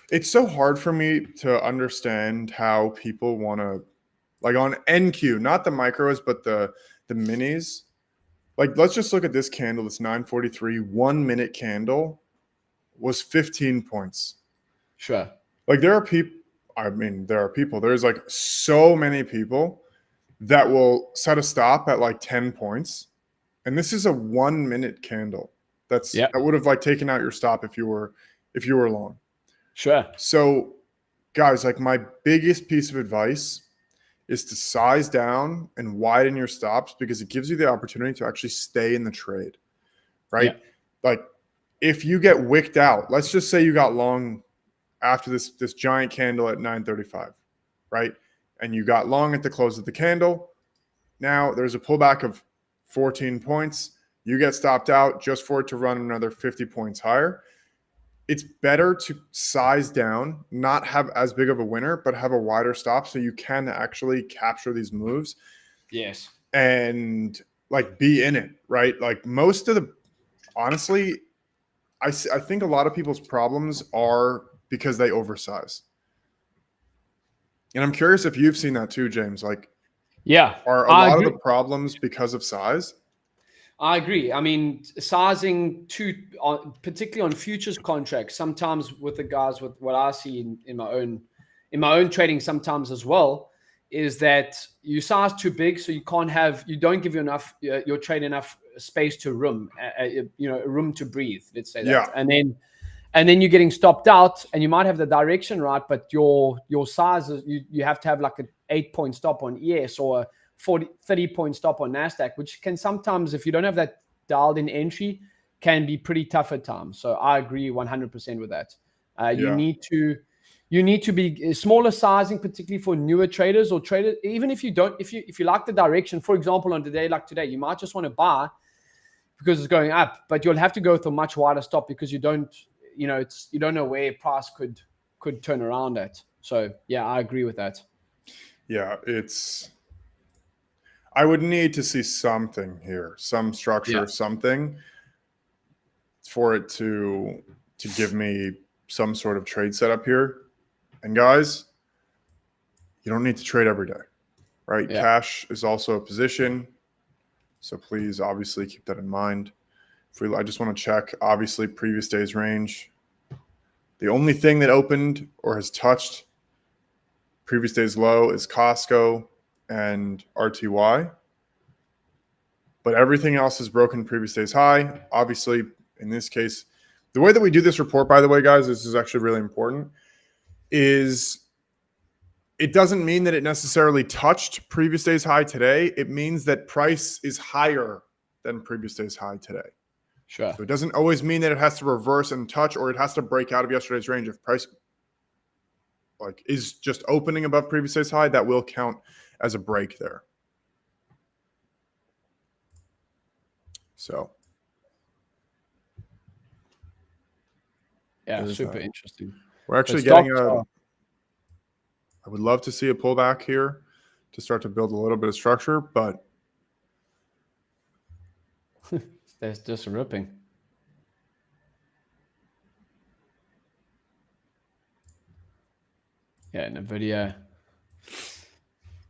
it's so hard for me to understand how people want to, like on NQ, not the micros, but the minis. Like, let's just look at this candle. It's 943, 1 minute candle was 15 points. Sure. Like there are people, there's like so many people that will set a stop at like 10 points. And this is a 1 minute candle. That would have like taken out your stop if you were long. Sure. So guys, like my biggest piece of advice is to size down and widen your stops, because it gives you the opportunity to actually stay in the trade, right? Yeah. Like if you get wicked out, let's just say you got long after this giant candle at 935, right? And you got long at the close of the candle. Now there's a pullback of 14 points. You get stopped out just for it to run another 50 points higher. It's better to size down, not have as big of a winner, but have a wider stop so you can actually capture these moves. Yes. And like be in it, right? Like honestly, I think a lot of people's problems are because they oversize. And I'm curious if you've seen that too, James. Like, are a lot of the problems because of size? I agree. I mean, sizing particularly on futures contracts, sometimes with the guys, with what I see in my own trading sometimes as well, is that you size too big, so you don't give your trade enough space to room to breathe. Let's say that, Yeah. and then you're getting stopped out, and you might have the direction right, but your size is you have to have like an 8-point stop on ES or a 30-point stop on NASDAQ, which can sometimes, if you don't have that dialed in entry, can be pretty tough at times. So I agree 100% with that. You need to be smaller sizing, particularly for newer traders or traders. Even if you like the direction, for example, on a day like today, you might just want to buy because it's going up, but you'll have to go with a much wider stop because you don't know where price could turn around at. So yeah, I agree with that. Yeah, I would need to see something here, some structure, something for it to give me some sort of trade setup here. And guys, you don't need to trade every day, right? Yeah. Cash is also a position. So please obviously keep that in mind. I just want to check, obviously, previous day's range. The only thing that opened or has touched previous day's low is Costco and RTY. But everything else has broken previous day's high. Obviously, in this case, The way that we do this report, by the way, guys, this is actually really important, is it doesn't mean that it necessarily touched previous day's high today. It means that price is higher than previous day's high today. Sure. So it doesn't always mean that it has to reverse and touch, or it has to break out of yesterday's range. If price like is just opening above previous day's high, that will count as a break there. So yeah, super interesting. We're actually getting I would love to see a pullback here to start to build a little bit of structure, but there's just ripping. Yeah, Nvidia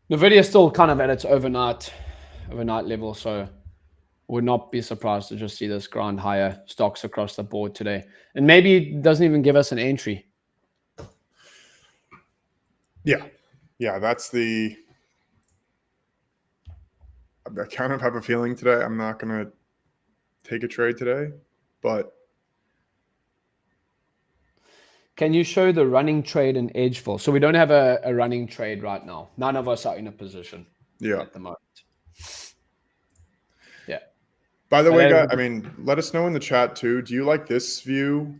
is still kind of at its overnight level, so would not be surprised to just see this grind higher stocks across the board today. And maybe it doesn't even give us an entry. Yeah, that's I kind of have a feeling today I'm not going to take a trade today, but can you show the running trade in edgeful? So we don't have a running trade right now. None of us are in a position at the moment. Yeah. By the way, guys, I mean, let us know in the chat too. Do you like this view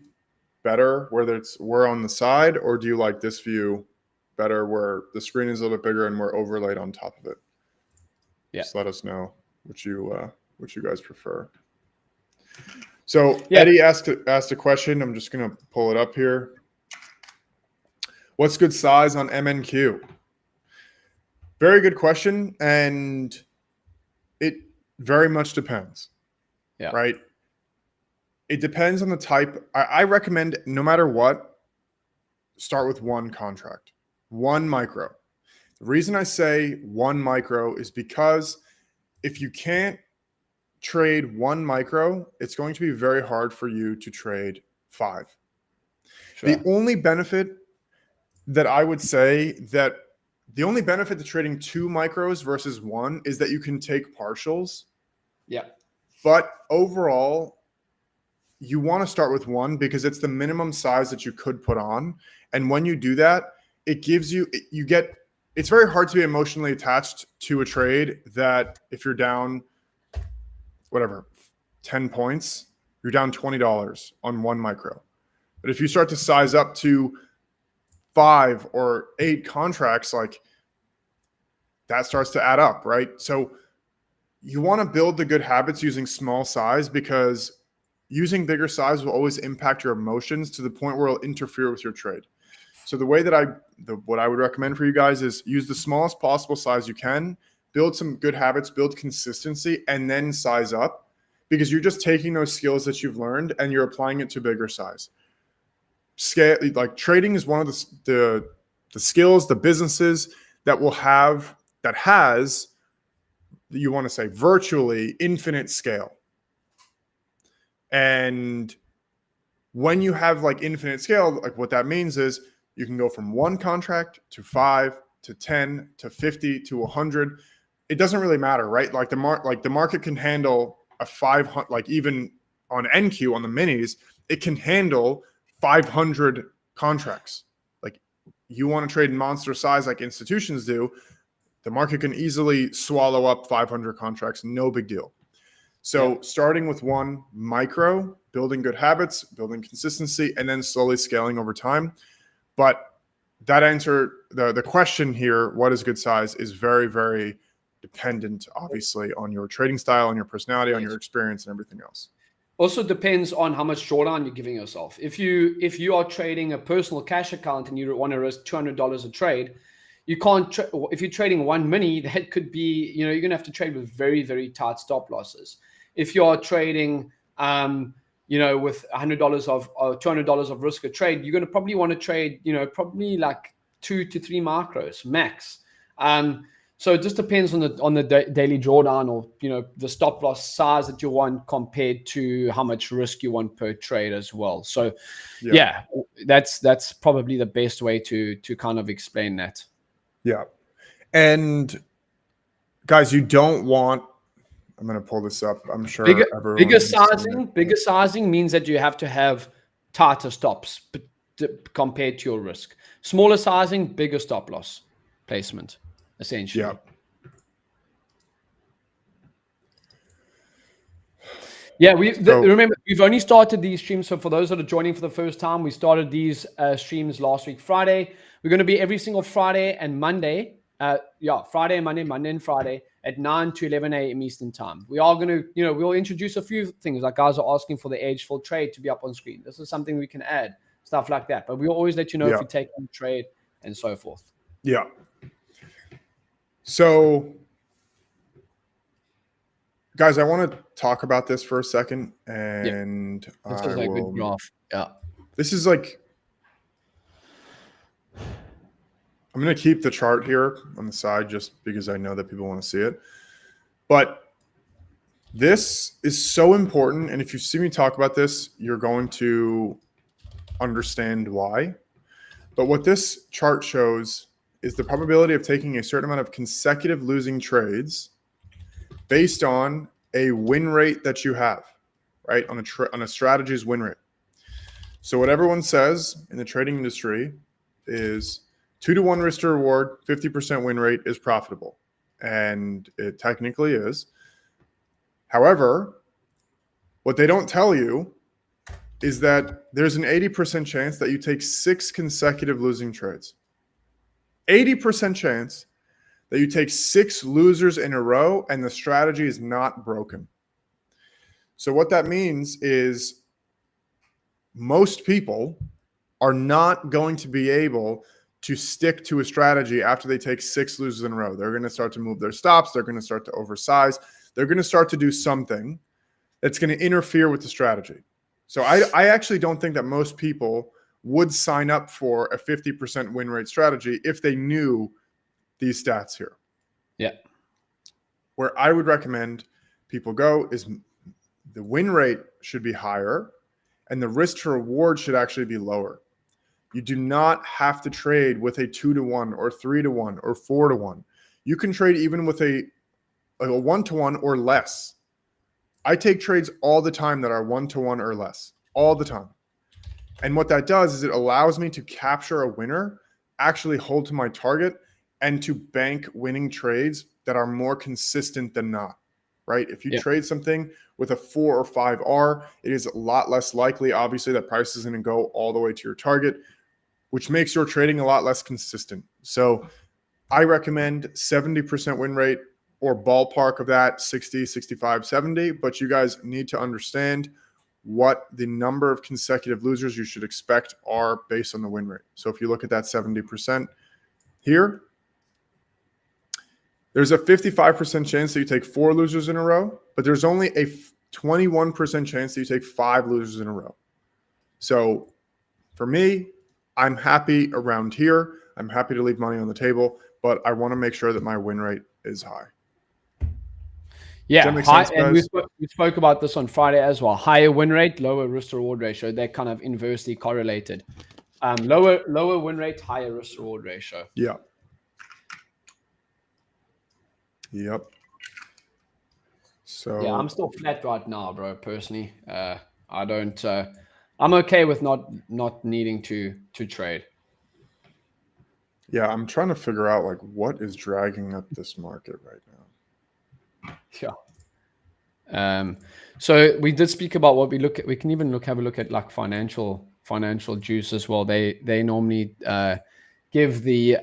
better, whether we're on the side, or do you like this view better where the screen is a little bit bigger and we're overlaid on top of it? Yeah. Just let us know what you guys prefer. So Eddie asked a question. I'm just going to pull it up here. What's good size on MNQ? Very good question, and it very much depends. Yeah. Right? It depends on the type. I recommend, no matter what, start with one contract, one micro. The reason I say one micro is because if you can't trade one micro, it's going to be very hard for you to trade 5. Sure. The only benefit that I would say to trading 2 micros versus 1 is that you can take partials. Yeah. But overall, you want to start with 1 because it's the minimum size that you could put on. And when you do that, it gives it's very hard to be emotionally attached to a trade that if you're down, 10 points, you're down $20 on 1 micro. But if you start to size up to 5 or 8 contracts, like that starts to add up, right? So you want to build the good habits using small size, because using bigger size will always impact your emotions to the point where it'll interfere with your trade. So the way that what I would recommend for you guys is use the smallest possible size you can, build some good habits, build consistency, and then size up, because you're just taking those skills that you've learned and you're applying it to bigger size. Scale, like trading is one of the skills, the businesses that has, you want to say, virtually infinite scale. And when you have like infinite scale, like what that means is you can go from 1 contract to 5 to 10 to 50 to 100. It doesn't really matter, right? Like the market can handle a 500, like even on NQ on the minis, it can handle 500 contracts. Like you want to trade in monster size like institutions do, the market can easily swallow up 500 contracts, no big deal. So starting with 1 micro, building good habits, building consistency, and then slowly scaling over time. But that answer, the question here, what is good size, is very, very dependent, obviously, on your trading style, on your personality, on your experience, and everything else. Also depends on how much drawdown you're giving yourself. If you are trading a personal cash account and you want to risk $200 a trade, you can't. If you're trading 1 mini, that could be, you're going to have to trade with very, very tight stop losses. If you are trading, with $100 or $200 of risk a trade, you're going to probably want to trade, probably like 2 to 3 macros max. So it just depends on the daily drawdown, or the stop loss size that you want compared to how much risk you want per trade as well. So that's probably the best way to kind of explain that. Yeah. And guys, you don't want I'm gonna pull this up. I'm sure Bigger, everyone bigger has seen it. sizing. Bigger sizing means that you have to have tighter stops compared to your risk. Smaller sizing, bigger stop loss placement, essentially. Yeah. Yeah, So- remember, we've only started these streams. So for those that are joining for the first time, we started these streams last week, Friday. We're going to be every single Friday and Monday. Friday and Monday, Monday and Friday at 9 to 11 a.m. Eastern time. We are going to, we'll introduce a few things. Like guys are asking for the edgeful trade to be up on screen. This is something we can add, stuff like that. But we'll always let you know if we take on trade and so forth. Yeah. So, guys, I want to talk about this for a second, and this is a good graph. Yeah. This is like, I'm going to keep the chart here on the side just because I know that people want to see it. But this is so important, and if you see me talk about this, you're going to understand why. But what this chart shows is the probability of taking a certain amount of consecutive losing trades based on a win rate that you have, right? On a strategy's win rate. So what everyone says in the trading industry is 2-to-1 risk to reward, 50% win rate is profitable. And it technically is. However, what they don't tell you is that there's an 80% chance that you take 6 consecutive losing trades. 80% chance that you take 6 losers in a row and the strategy is not broken. So what that means is most people are not going to be able to stick to a strategy after they take 6 losers in a row. They're going to start to move their stops. They're going to start to oversize. They're going to start to do something that's going to interfere with the strategy. So I actually don't think that most people would sign up for a 50% win rate strategy if they knew these stats here. Yeah. Where I would recommend people go is the win rate should be higher and the risk to reward should actually be lower. You do not have to trade with a 2-to-1 or 3-to-1 or 4-to-1. You can trade even with a 1-to-1 or less. I take trades all the time that are 1-to-1 or less, all the time. And what that does is it allows me to capture a winner, actually hold to my target, and to bank winning trades that are more consistent than not, right? If you trade something with a 4 or 5 R, it is a lot less likely, obviously, that price is going to go all the way to your target, which makes your trading a lot less consistent. So I recommend 70% win rate or ballpark of that, 60, 65, 70. But you guys need to understand what the number of consecutive losers you should expect are based on the win rate. So if you look at that 70% here, there's a 55% chance that you take 4 losers in a row, but there's only a 21% chance that you take 5 losers in a row. So for me, I'm happy around here. I'm happy to leave money on the table, but I want to make sure that my win rate is high. Yeah, and we spoke about this on Friday as well. Higher win rate, lower risk to reward ratio. They're kind of inversely correlated. Lower win rate, higher risk to reward ratio. Yeah. Yep. So yeah, I'm still flat right now, bro. Personally, I don't. I'm okay with not needing to trade. Yeah, I'm trying to figure out like what is dragging up this market right now. Yeah. So we did speak about what we look at. We can even have a look at like financial juice as well. They normally give the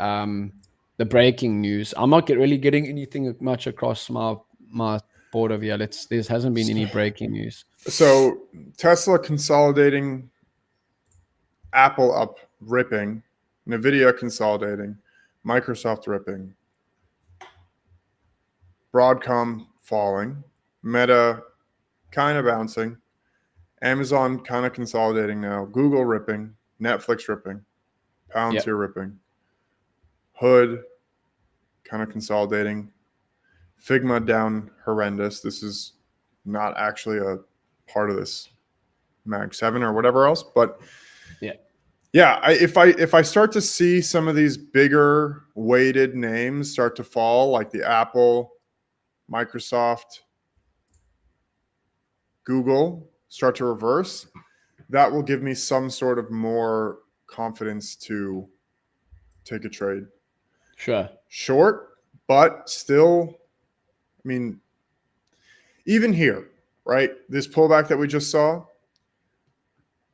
breaking news. I'm not really getting anything much across my board over here. There hasn't been any breaking news. So Tesla consolidating, Apple up ripping, Nvidia consolidating, Microsoft ripping, Broadcom falling, Meta kind of bouncing, Amazon kind of consolidating now, Google ripping, Netflix ripping, Palantir ripping, Hood kind of consolidating, Figma down horrendous. This is not actually a part of this Mag 7 or whatever else, but if I start to see some of these bigger weighted names start to fall, like the Apple, Microsoft, Google start to reverse, that will give me some sort of more confidence to take a trade. Sure. Short, but still, I mean, even here, right? This pullback that we just saw,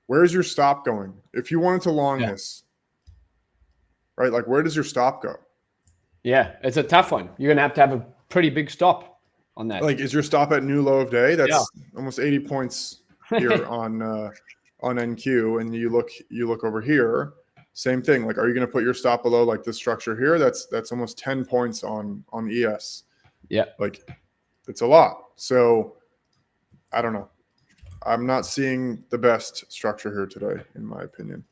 where's your stop going? If you wanted to long this, right? Like, where does your stop go? Yeah, it's a tough one. You're going to have a pretty big stop on that. Like, is your stop at new low of day? That's almost 80 points here on NQ. And you look over here, same thing. Like, are you going to put your stop below like this structure here? That's almost 10 points on ES. Yeah. Like, it's a lot. So I don't know. I'm not seeing the best structure here today, in my opinion.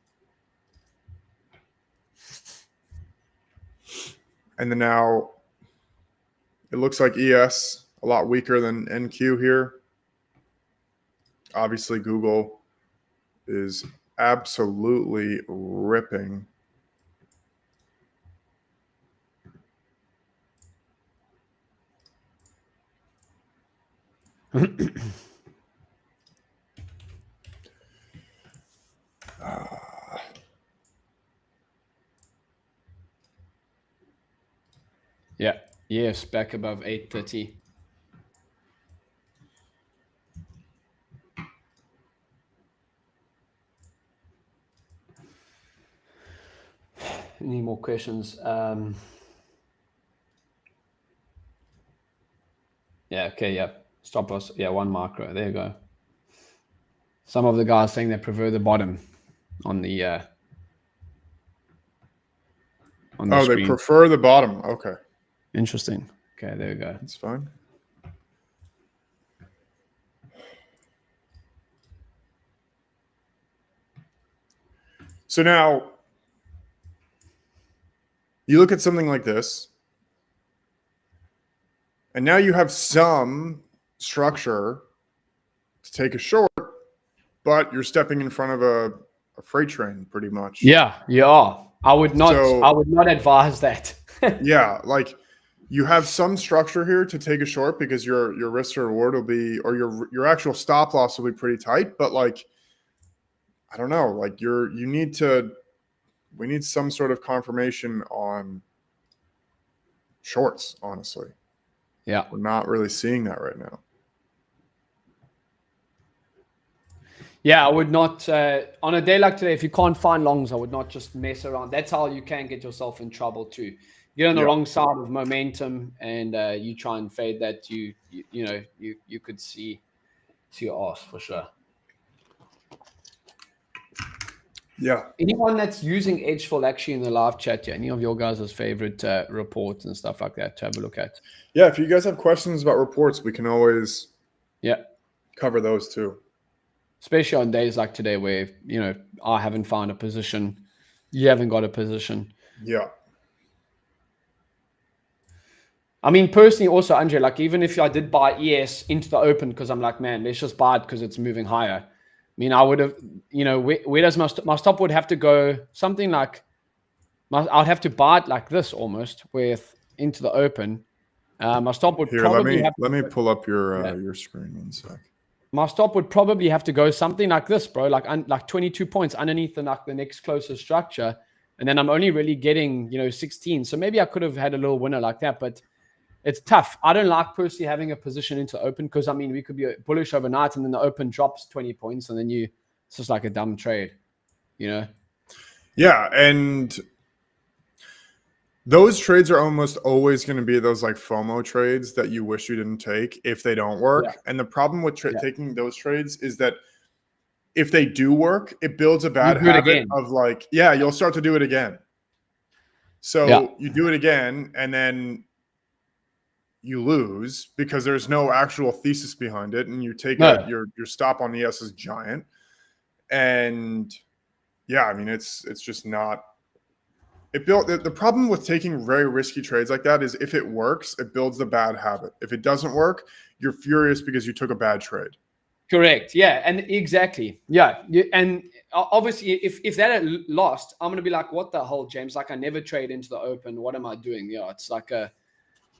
And then now it looks like ES a lot weaker than NQ here. Obviously, Google is absolutely ripping. Yeah. Yes, back above 830. Any more questions? Yeah, okay, yeah. Stop loss. Yeah, one micro. There you go. Some of the guys saying they prefer the bottom on the Oh, screen. they prefer the bottom. Okay. Interesting. Okay, there we go. That's fine. So now you look at something like this, and now you have some structure to take a short, but you're stepping in front of a freight train pretty much. Yeah, you are. I would not advise that. Yeah, like you have some structure here to take a short because your risk to reward will be, or your actual stop loss will be pretty tight, but like I don't know, like we need some sort of confirmation on shorts, honestly. Yeah. We're not really seeing that right now. Yeah, I would not, on a day like today, if you can't find longs, I would not just mess around. That's how you can get yourself in trouble too. You're on the wrong side of momentum and you try and fade that, you could see your ass for sure. Yeah. Anyone that's using edgeful actually in the live chat here, any of your guys' favorite reports and stuff like that to have a look at? Yeah, if you guys have questions about reports, we can always cover those too. Especially on days like today where, I haven't found a position, you haven't got a position. Yeah. I mean, personally also, Andre, like even if I did buy ES into the open because I'm like, man, let's just buy it because it's moving higher. I mean, I would have, where does my stop would have to go something like, I'd have to buy it like this almost with into the open. My stop would probably let me pull up your screen one sec. My stop would probably have to go something like this, bro, like 22 points underneath the next closest structure. And then I'm only really getting, 16. So maybe I could have had a little winner like that, but it's tough. I don't like personally having a position into open because, I mean, we could be bullish overnight and then the open drops 20 points and then it's just like a dumb trade, Yeah, and those trades are almost always going to be those like FOMO trades that you wish you didn't take if they don't work. Yeah. And the problem with taking those trades is that if they do work, it builds a bad habit of like, you'll start to do it again. So you do it again and then you lose because there's no actual thesis behind it. And you take your stop on ES is giant. And I mean, it's just not. The problem with taking very risky trades like that is if it works, it builds the bad habit. If it doesn't work, you're furious because you took a bad trade. Correct. Yeah. And exactly. Yeah. And obviously if that had lost, I'm going to be like, what the hell, James? Like I never trade into the open. What am I doing? Yeah. It's like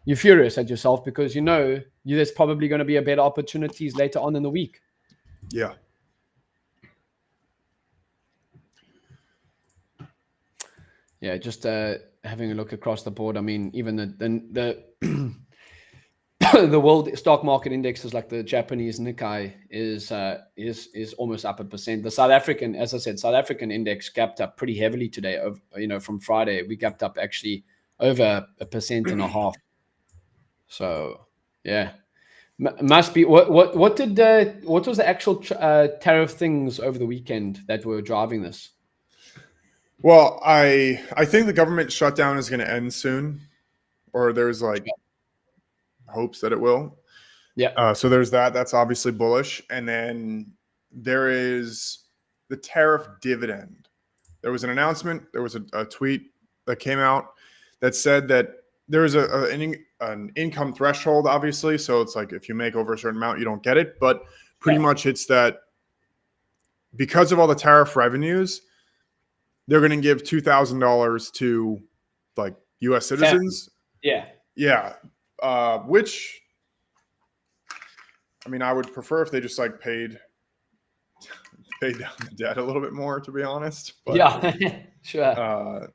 you're furious at yourself because there's probably going to be a better opportunities later on in the week. Yeah. Yeah, just having a look across the board. I mean, even the the world stock market indexes like the Japanese Nikkei is almost up 1%. The South African, as I said, South African index gapped up pretty heavily today. From Friday, we gapped up actually over 1.5%. So yeah, must be what what was the actual tariff things over the weekend that were driving this? Well, I think the government shutdown is going to end soon, or there's like hopes that it will. Yeah. So there's that. That's obviously bullish. And then there is the tariff dividend. There was an announcement. There was a tweet that came out that said that there is an income threshold, obviously. So it's like if you make over a certain amount, you don't get it. But pretty much it's that because of all the tariff revenues, they're going to give $2,000 to like U.S. citizens. Yeah. Yeah. Which, I mean, I would prefer if they just like paid down the debt a little bit more, to be honest. But, yeah. Sure.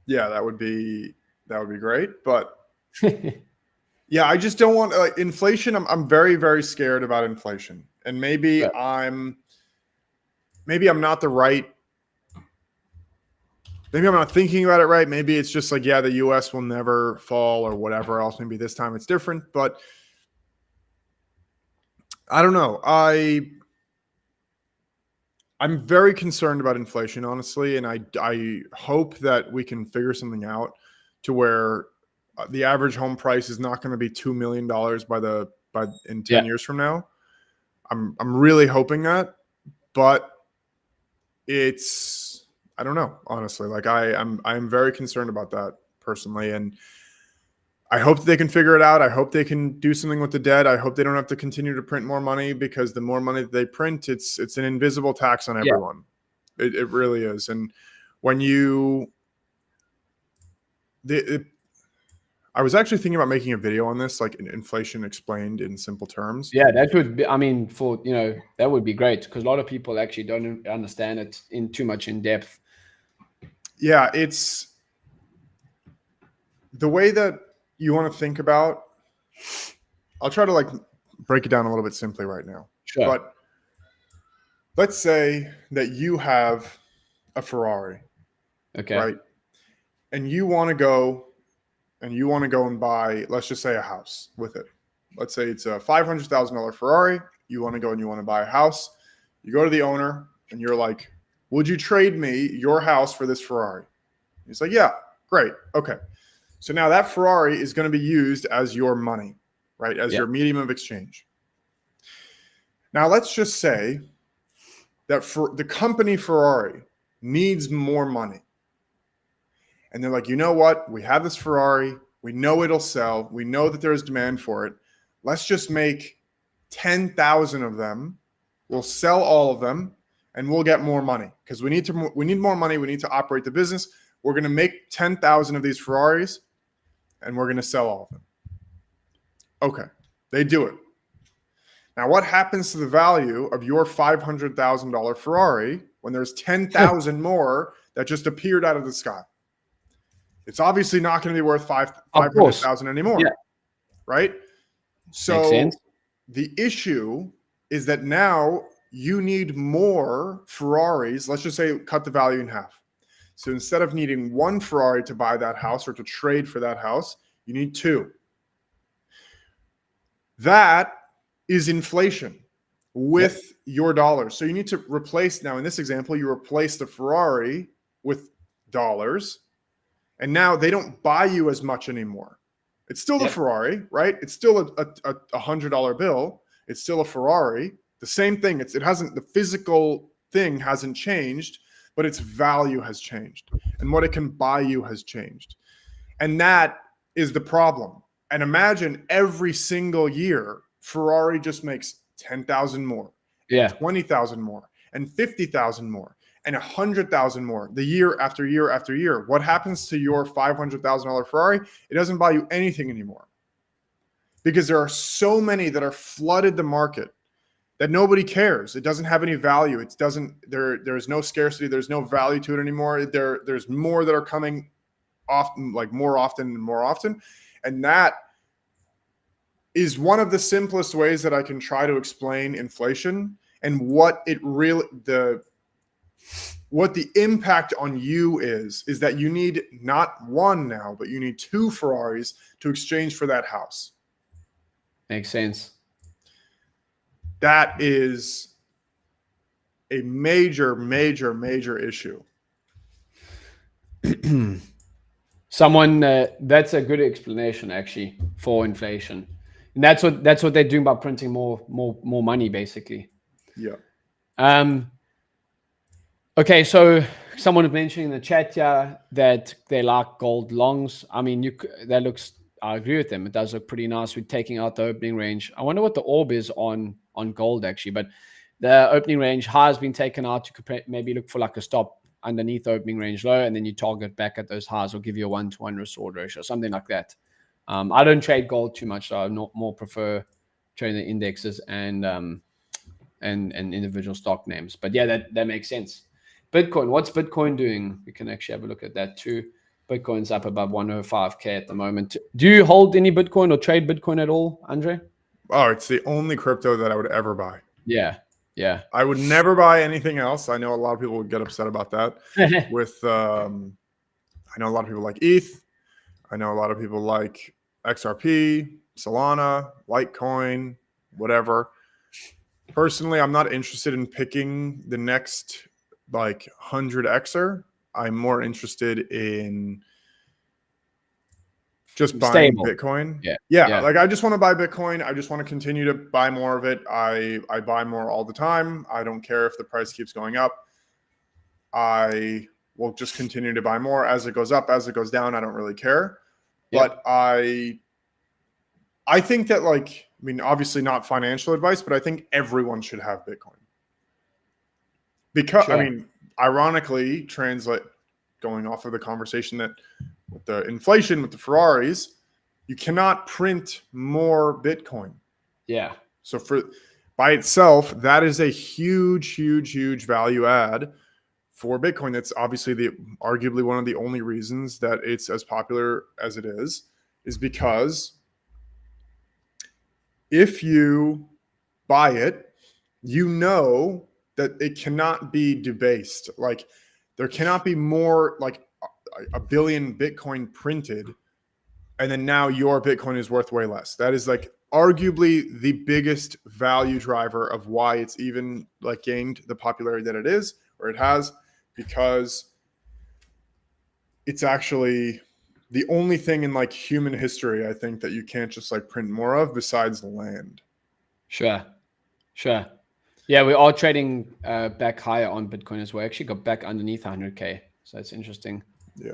Yeah, that would be great. But yeah, I just don't want like inflation. I'm very, very scared about inflation, and maybe I'm not the right. Maybe I'm not thinking about it right. Maybe it's just like, yeah, the U.S. will never fall or whatever else. Maybe this time it's different, but I don't know. I'm very concerned about inflation, honestly, and I hope that we can figure something out to where the average home price is not going to be $2 million in 10 years from now. I'm really hoping that, but it's, I don't know, honestly. Like I'm very concerned about that personally, and I hope that they can figure it out. I hope they can do something with the debt. I hope they don't have to continue to print more money, because the more money that they print, it's an invisible tax on everyone. Yeah. It really is. And when I was actually thinking about making a video on this, like inflation explained in simple terms. Yeah, that would be, I mean, that would be great, because a lot of people actually don't understand it in too much in depth. Yeah, it's the way that you want to think about. I'll try to like break it down a little bit simply right now. Sure. But let's say that you have a Ferrari. Okay. Right. And you want to go and buy, let's just say, a house with it. Let's say it's a $500,000 Ferrari. You want to go and you want to buy a house. You go to the owner and you're like, would you trade me your house for this Ferrari? He's like, yeah, great. Okay. So now that Ferrari is going to be used as your money, right? As your medium of exchange. Now let's just say that for the company Ferrari needs more money. And they're like, you know what? We have this Ferrari. We know it'll sell. We know that there's demand for it. Let's just make 10,000 of them. We'll sell all of them and we'll get more money, because we need more money. We need to operate the business. We're going to make 10,000 of these Ferraris and we're going to sell all of them. Okay. They do it. Now, what happens to the value of your $500,000 Ferrari when there's 10,000 more that just appeared out of the sky? It's obviously not going to be worth 500,000 anymore, right? So the issue is that now you need more Ferraris. Let's just say cut the value in half. So instead of needing one Ferrari to buy that house or to trade for that house, you need two. That is inflation with your dollars. So you need to replace, now in this example, you replace the Ferrari with dollars. And now they don't buy you as much anymore. It's still the Ferrari, right? It's still a $100 bill. It's still a Ferrari. The same thing. It hasn't, the physical thing hasn't changed, but its value has changed. And what it can buy you has changed. And that is the problem. And imagine every single year, Ferrari just makes 10,000 more, 20,000 more, and 50,000 more, and 100,000 more the year after year after year. What happens to your $500,000 Ferrari? It doesn't buy you anything anymore, because there are so many that are flooded the market that nobody cares. It doesn't have any value. It doesn't. There's no scarcity. There's no value to it anymore. There's more that are coming often, like more often and more often, and that is one of the simplest ways that I can try to explain inflation and what it really what the impact on you is that you need not one now, but you need 2 Ferraris to exchange for that house. Makes sense. That is a major, major, major issue. Someone that's a good explanation actually for inflation, and that's what they're doing by printing more money, basically. Yeah. Okay, so someone was mentioning in the chat here that they like gold longs. I mean, that looks. I agree with them. It does look pretty nice. We're taking out the opening range. I wonder what the orb is on gold actually, but the opening range high has been taken out. You could maybe look for like a stop underneath the opening range low, and then you target back at those highs. Or give you a 1-to-1 reward ratio, something like that. I don't trade gold too much, so I more prefer trading the indexes and individual stock names. But yeah, that makes sense. Bitcoin, what's Bitcoin doing? We can actually have a look at that too. Bitcoin's up above 105K at the moment. Do you hold any Bitcoin or trade Bitcoin at all, Andre? Oh, it's the only crypto that I would ever buy. Yeah. I would never buy anything else. I know a lot of people would get upset about that. I know a lot of people like ETH. I know a lot of people like XRP, Solana, Litecoin, whatever. Personally, I'm not interested in picking the next 100xer. I'm more interested in just buying Stable. Bitcoin. Yeah. Like I just want to buy Bitcoin. I just want to continue to buy more of it. I buy more all the time. I don't care if the price keeps going up. I will just continue to buy more as it goes up, as it goes down. I don't really care. But I think that obviously not financial advice, but I think everyone should have Bitcoin. Because sure. Ironically, going off of the conversation that with the inflation, with the Ferraris, you cannot print more Bitcoin. Yeah. So by itself, that is a huge, huge, huge value add for Bitcoin. That's obviously arguably one of the only reasons that it's as popular as it is because if you buy it, you know that it cannot be debased. Like there cannot be more like a billion Bitcoin printed, and then now your Bitcoin is worth way less. That is arguably the biggest value driver of why it's even gained the popularity that it is, or it has, because it's actually the only thing in human history, I think, that you can't just print more of besides the land. Sure. Yeah, we are trading back higher on Bitcoin as well. Actually got back underneath 100K. So it's interesting. Yeah.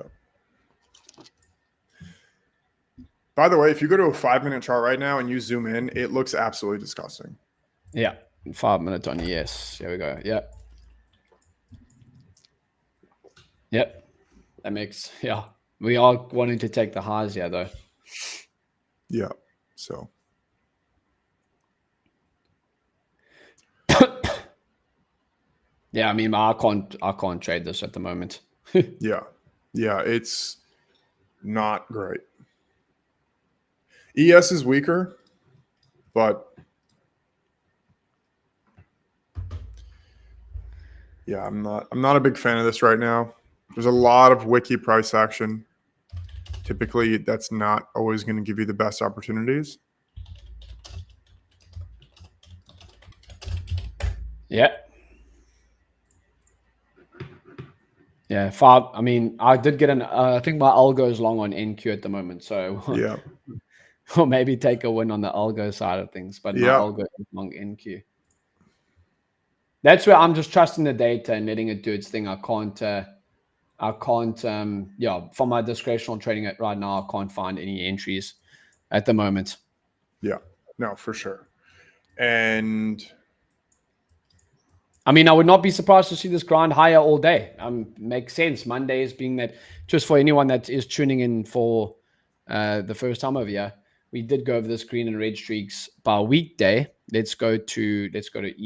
By the way, if you go to a 5-minute chart right now and you zoom in, it looks absolutely disgusting. Yeah. 5 minutes on. Yes. Here we go. Yeah. Yep. That makes, yeah. We are wanting to take the highs here though. Yeah. So. Yeah, I mean, I can't trade this at the moment. Yeah, it's not great. ES is weaker, but yeah, I'm not a big fan of this right now. There's a lot of wiki price action. Typically, that's not always going to give you the best opportunities. Yeah. Yeah, 5. I mean, I did get I think my algo is long on NQ at the moment, so yeah, or maybe take a win on the algo side of things, but my algo is long NQ. That's where I'm just trusting the data and letting it do its thing. I can't, for my discretional trading right now, I can't find any entries at the moment. Yeah, no, for sure. And I mean, I would not be surprised to see this grind higher all day. Makes sense. Mondays being that, just for anyone that is tuning in for the first time over here, we did go over this green and red streaks by weekday. Let's go to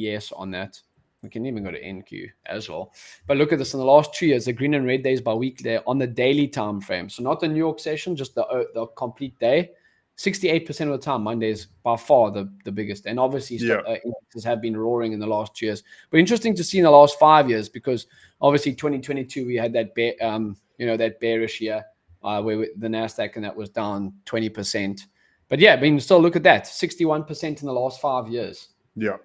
ES on that. We can even go to NQ as well. But look at this in the last 2 years, the green and red days by weekday on the daily time frame. So not the New York session, just the complete day. 68% of the time, Monday is by far the biggest. And obviously, indexes have been roaring in the last 2 years. But interesting to see in the last 5 years, because obviously 2022, we had that that bearish year where the NASDAQ, and that was down 20%. But yeah, I mean, still look at that, 61% in the last 5 years. Yeah.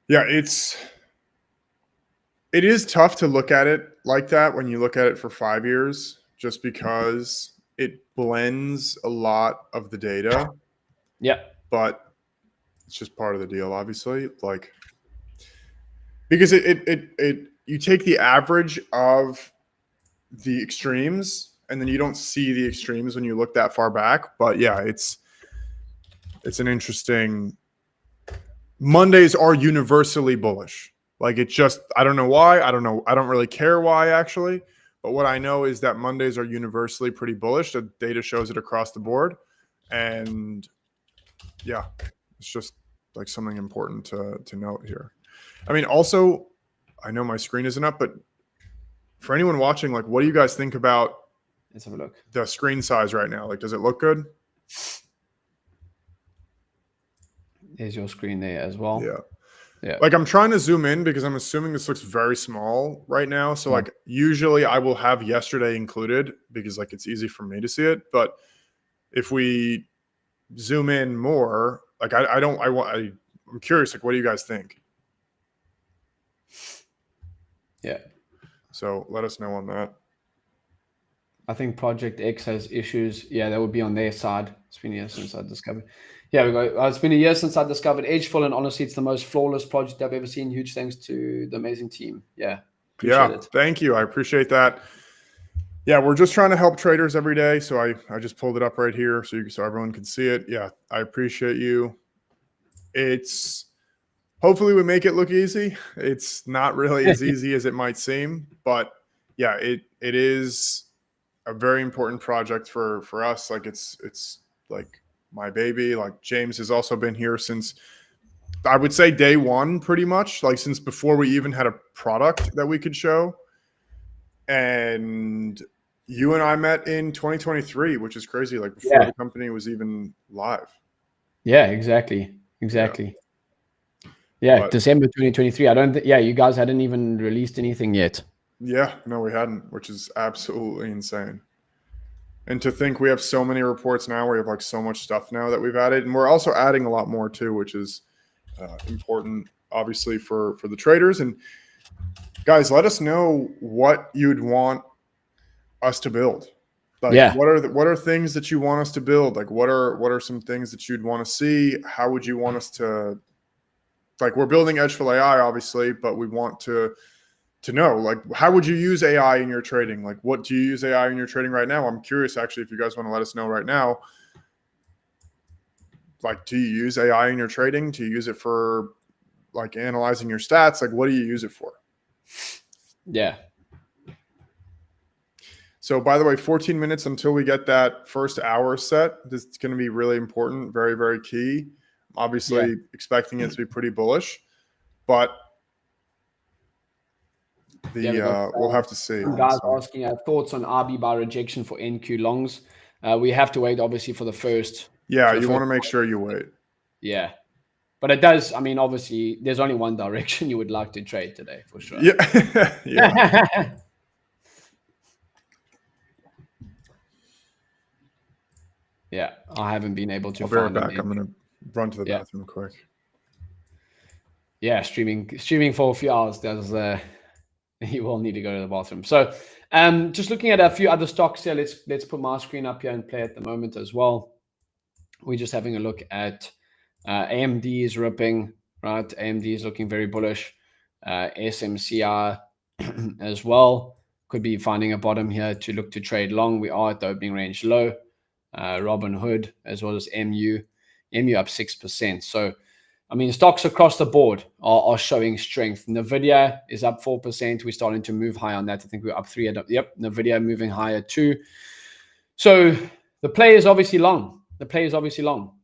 Yeah, it is tough to look at it like that when you look at it for 5 years, just because it blends a lot of the data. Yeah. But it's just part of the deal, obviously. Like, because it you take the average of the extremes, and then you don't see the extremes when you look that far back. But yeah, it's an interesting. Mondays are universally bullish. Like, it just, I don't know why. I don't know. I don't really care why, actually. But what I know is that Mondays are universally pretty bullish. The data shows it across the board. And yeah, it's just like something important to note here. I mean, also, I know my screen isn't up, but for anyone watching, like, what do you guys think about Let's have a look. The screen size right now? Like, does it look good? There's your screen there as well. Yeah. Like, I'm trying to zoom in because I'm assuming this looks very small right now. So like, usually I will have yesterday included because like it's easy for me to see it. But if we zoom in more, like I'm curious, like, what do you guys think? Yeah. So let us know on that. I think Project X has issues. Yeah, that would be on their side. It's been a year since I discovered. Yeah, we go. It's been a year since I discovered edgeful, and honestly, it's the most flawless project I've ever seen. Huge thanks to the amazing team. Yeah, appreciate it. Thank you. I appreciate that. Yeah, we're just trying to help traders every day. So I just pulled it up right here so everyone can see it. Yeah, I appreciate you. It's hopefully we make it look easy. It's not really as easy as it might seem, but yeah, it is a very important project for us. Like, it's like my baby. Like, James has also been here since, I would say, day one, pretty much, like since before we even had a product that we could show. And you and I met in 2023, which is crazy. Like, before the company was even live. Yeah, exactly. Yeah, December 2023. I don't think, you guys hadn't even released anything yet. Yeah, no, we hadn't, which is absolutely insane. And to think we have so many reports now, we have like so much stuff now that we've added, and we're also adding a lot more too, which is important, obviously, for the traders. And guys, let us know what you'd want us to build. Like, what are things that you want us to build? Like, what are some things that you'd want to see? How would you want us to, like, we're building edgeful AI, obviously, but we want to know, like, how would you use AI in your trading? Like, what do you use AI in your trading right now? I'm curious, actually, if you guys want to let us know right now. Like, do you use AI in your trading? Do you use it for like analyzing your stats? Like, what do you use it for? Yeah. So, by the way, 14 minutes until we get that first hour set. This is going to be really important, very, very key. Obviously, expecting it to be pretty bullish, but we'll have to see. Guys asking our thoughts on RB by rejection for NQ longs. We have to wait, obviously, for the first. Yeah, you want to make sure you wait. Yeah. But it does, I mean, obviously, there's only one direction you would like to trade today, for sure. Yeah. Yeah. Yeah, I haven't been able to I'll be right back. I'm going to run to the bathroom quick. Yeah, streaming for a few hours does you will need to go to the bathroom. So just looking at a few other stocks here, let's put my screen up here and play at the moment as well. We're just having a look at AMD is ripping, right? AMD is looking very bullish. SMCI as well. Could be finding a bottom here to look to trade long. We are at the opening range low. Robinhood as well as MU up 6%. So, I mean, stocks across the board are showing strength. NVIDIA is up 4%. We're starting to move high on that. I think we're up 3. Yep, NVIDIA moving higher too. So, The play is obviously long.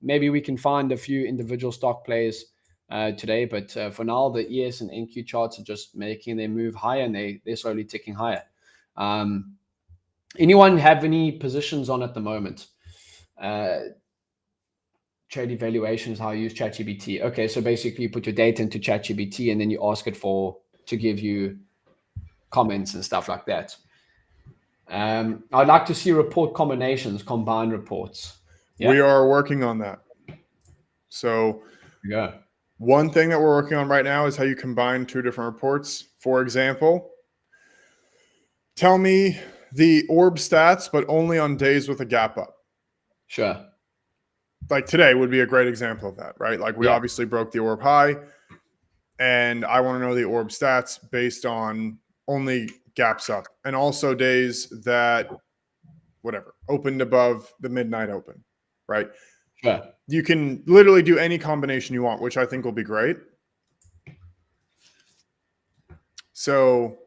Maybe we can find a few individual stock plays today, but for now, the ES and NQ charts are just making their move higher, and they're slowly ticking higher. Anyone have any positions on at the moment? Trade evaluation is how I use ChatGPT. Okay, so basically you put your data into ChatGPT and then you ask it to give you comments and stuff like that. I'd like to see report combinations, combined reports. Yeah? We are working on that. So yeah. One thing that we're working on right now is how you combine two different reports. For example, tell me the orb stats, but only on days with a gap up. Sure. Like today would be a great example of that, right? Like we obviously broke the orb high, and I want to know the orb stats based on only gaps up, and also days that whatever opened above the midnight open, right? Sure. You can literally do any combination you want, which I think will be great. So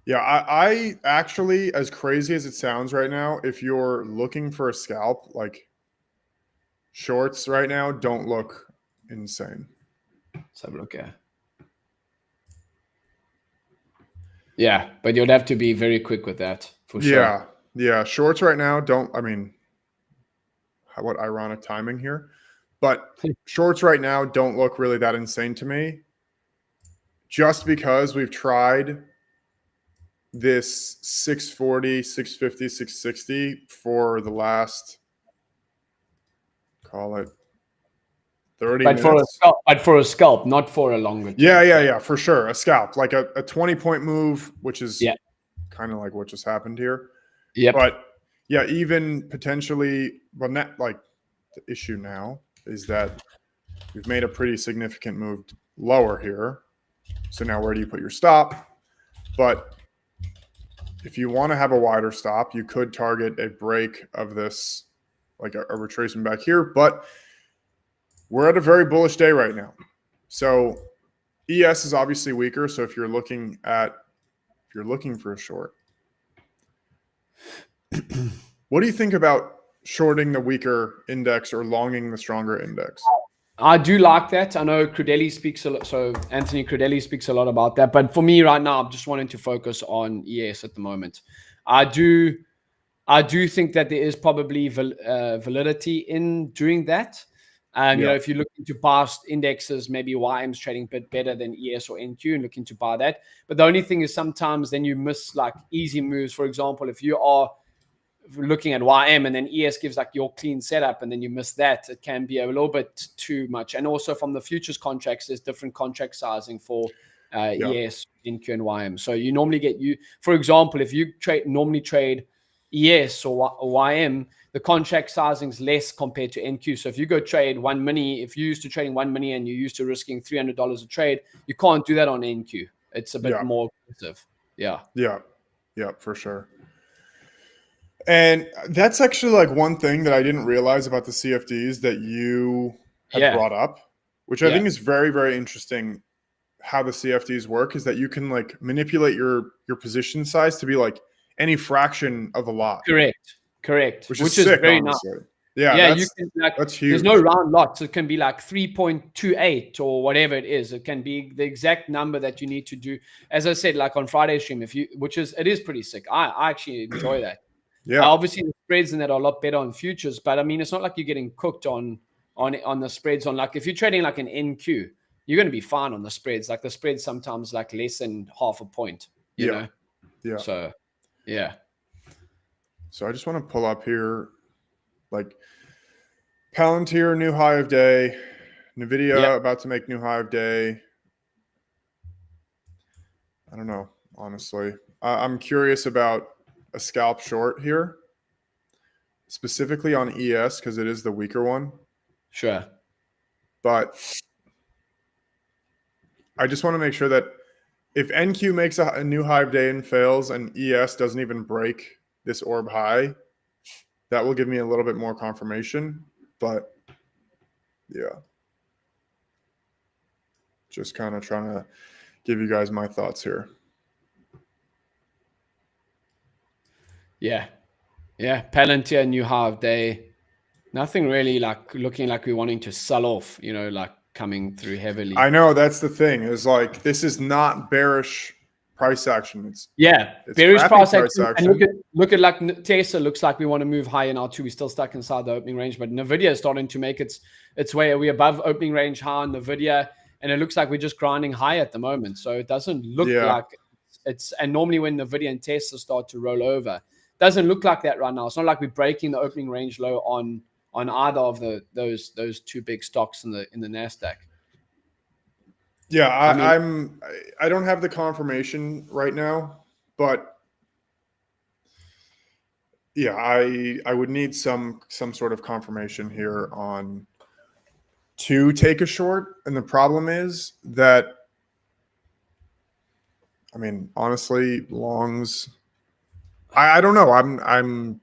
yeah, I actually, as crazy as it sounds right now, if you're looking for a scalp, like shorts right now don't look insane. Let's have a look here. Yeah, but you'd have to be very quick with that for sure. Yeah. Shorts right now don't, I mean, what ironic timing here, but shorts right now don't look really that insane to me, just because we've tried this 640, 650, 660 for the last, call it 30 minutes. For a scalp, not for a longer term. Yeah, for sure. A scalp, like a 20-point move, which is kind of like what just happened here. Yep. But yeah, even potentially, well, like the issue now is that we've made a pretty significant move lower here. So now where do you put your stop? But if you want to have a wider stop, you could target a break of this, like a retracement back here. But we're at a very bullish day right now. So ES is obviously weaker. So if you're looking for a short, what do you think about shorting the weaker index or longing the stronger index? I do like that. I know Credelli speaks a lot. So Anthony Credelli speaks a lot about that. But for me right now, I'm just wanting to focus on ES at the moment. I do think that there is probably validity in doing that. You know, if you're looking to past indexes, maybe YM's trading a bit better than ES or NQ and looking to buy that. But the only thing is sometimes then you miss like easy moves. For example, if you are looking at YM and then ES gives like your clean setup and then you miss that, it can be a little bit too much. And also from the futures contracts, there's different contract sizing for ES, NQ, and YM. So you normally get for example, if you normally trade ES or YM, the contract sizing is less compared to NQ. So if you go trade 1 mini, if you're used to trading 1 mini and you're used to risking $300 a trade, you can't do that on NQ. It's a bit more aggressive. Yeah, for sure. And that's actually like one thing that I didn't realize about the CFDs that you had brought up, which I think is very, very interesting. How the CFDs work is that you can like manipulate your position size to be like any fraction of a lot. Correct. Which is sick, very honestly. nice. Yeah, you can that's huge. There's no round lots. It can be like 3.28 or whatever it is. It can be the exact number that you need to do. As I said, like on Friday stream, it is pretty sick. I actually enjoy that. Yeah. Obviously, the spreads in that are a lot better on futures, but I mean, it's not like you're getting cooked on the spreads. On like if you're trading like an NQ, you're going to be fine on the spreads. Like the spreads sometimes like less than half a point. You know. Yeah. So, yeah. So I just want to pull up here, like Palantir new high of day, Nvidia about to make new high of day. I don't know, honestly. I'm curious about a scalp short here, specifically on ES because it is the weaker one. Sure. But I just want to make sure that if NQ makes a new high of day and fails and ES doesn't even break this orb high, that will give me a little bit more confirmation. But yeah, just kind of trying to give you guys my thoughts here. Yeah. Yeah, Palantir, New Hive Day. Nothing really like looking like we're wanting to sell off, like coming through heavily. I know that's the thing. Is like this is not bearish price action. It's Bearish crappy price price action. And action. look at like Tesla looks like we want to move higher now too. We're still stuck inside the opening range, but Nvidia is starting to make its way. We're above opening range high on Nvidia, and it looks like we're just grinding high at the moment. So it doesn't look Yeah. like it's. And normally when Nvidia and Tesla start to roll over, it doesn't look like that right now. It's not like we're breaking the opening range low on either of those two big stocks in the Nasdaq. Yeah, I don't have the confirmation right now, but yeah, I would need some sort of confirmation here on to take a short. And the problem is that, I mean, honestly, longs. I don't know. I'm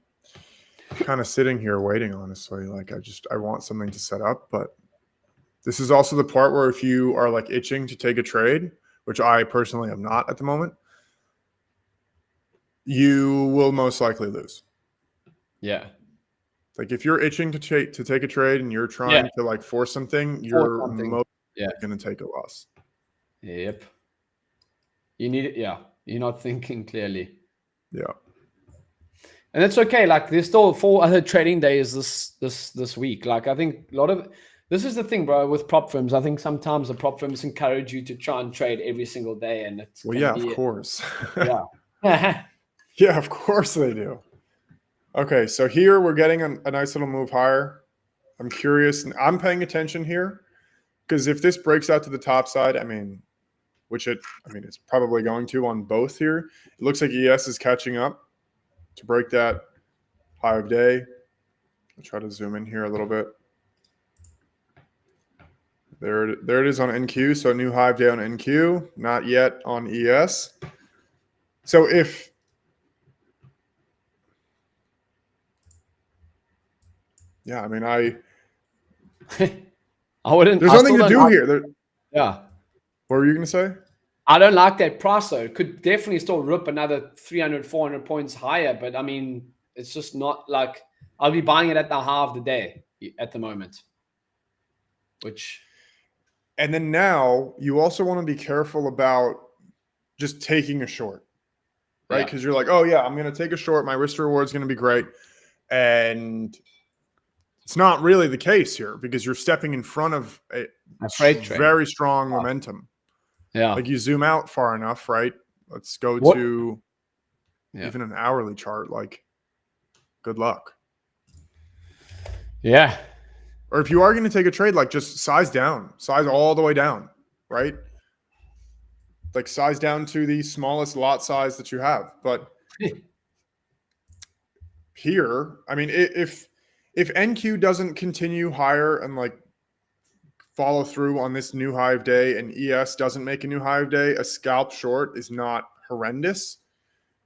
kind of sitting here waiting. Honestly, like I want something to set up, but this is also the part where if you are like itching to take a trade, which I personally am not at the moment, you will most likely lose. Yeah. Like if you're itching to take a trade and you're trying to like force something, you're most going to take a loss. Yep. You need it. Yeah. You're not thinking clearly. Yeah. And it's okay. Like there's still 4 other trading days this week. Like I think a lot of this is the thing, bro, with prop firms. I think sometimes the prop firms encourage you to try and trade every single day, and it's of course. Yeah. Yeah, of course they do. Okay, so here we're getting a nice little move higher. I'm curious, and I'm paying attention here because if this breaks out to the top side, I mean, it's probably going to on both here. It looks like ES is catching up to break that high of day. I'll try to zoom in here a little bit. There it is on NQ. So new high of day on NQ, not yet on ES. So if I mean, I wouldn't. There's nothing to do here. Yeah. What were you going to say? I don't like that price though. It could definitely still rip another 300, 400 points higher, but I mean, it's just not like I'll be buying it at the high of the day at the moment. And then now you also want to be careful about just taking a short, right? Because you're like, oh yeah, I'm going to take a short. My risk to reward is going to be great. And it's not really the case here because you're stepping in front of a very strong momentum. Yeah. Like you zoom out far enough, right? Let's go to even an hourly chart. Like, good luck. Yeah. Or if you are going to take a trade, like just size all the way down, right? Like size down to the smallest lot size that you have. But here, I mean, if NQ doesn't continue higher and like follow through on this new high of day and ES doesn't make a new high of day, a scalp short is not horrendous,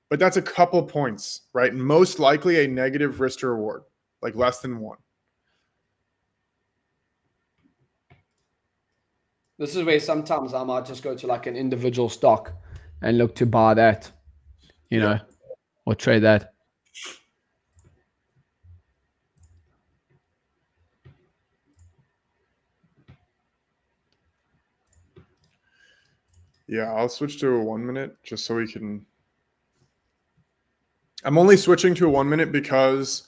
but that's a couple points, right? And most likely a negative risk to reward, like less than 1. This is where sometimes I might just go to like an individual stock and look to buy that, you know, or trade that. Yeah, I'll switch to a 1 minute just so we can. I'm only switching to a 1 minute because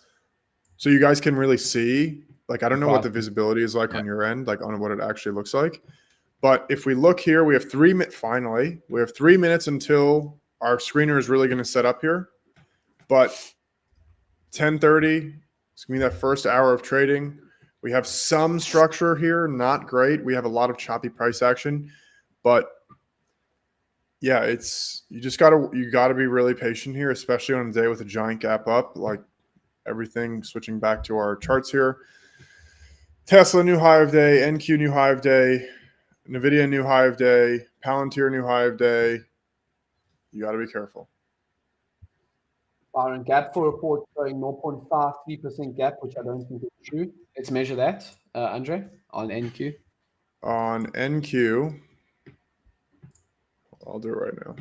so you guys can really see. Like, I don't know what the visibility is like on your end, like on what it actually looks like. But if we look here, we have 3 minutes. Finally, we have 3 minutes until our screener is really going to set up here. But 10:30, it's going to be that first hour of trading. We have some structure here, not great. We have a lot of choppy price action, but yeah, you gotta be really patient here, especially on a day with a giant gap up, like everything. Switching back to our charts here. Tesla new high of day, NQ new high of day, Nvidia new high of day, Palantir new high of day. You got to be careful. Byron, gap for report showing 0.53% gap, which I don't think is true. Let's measure that, Andre, on NQ. On NQ, I'll do it right now.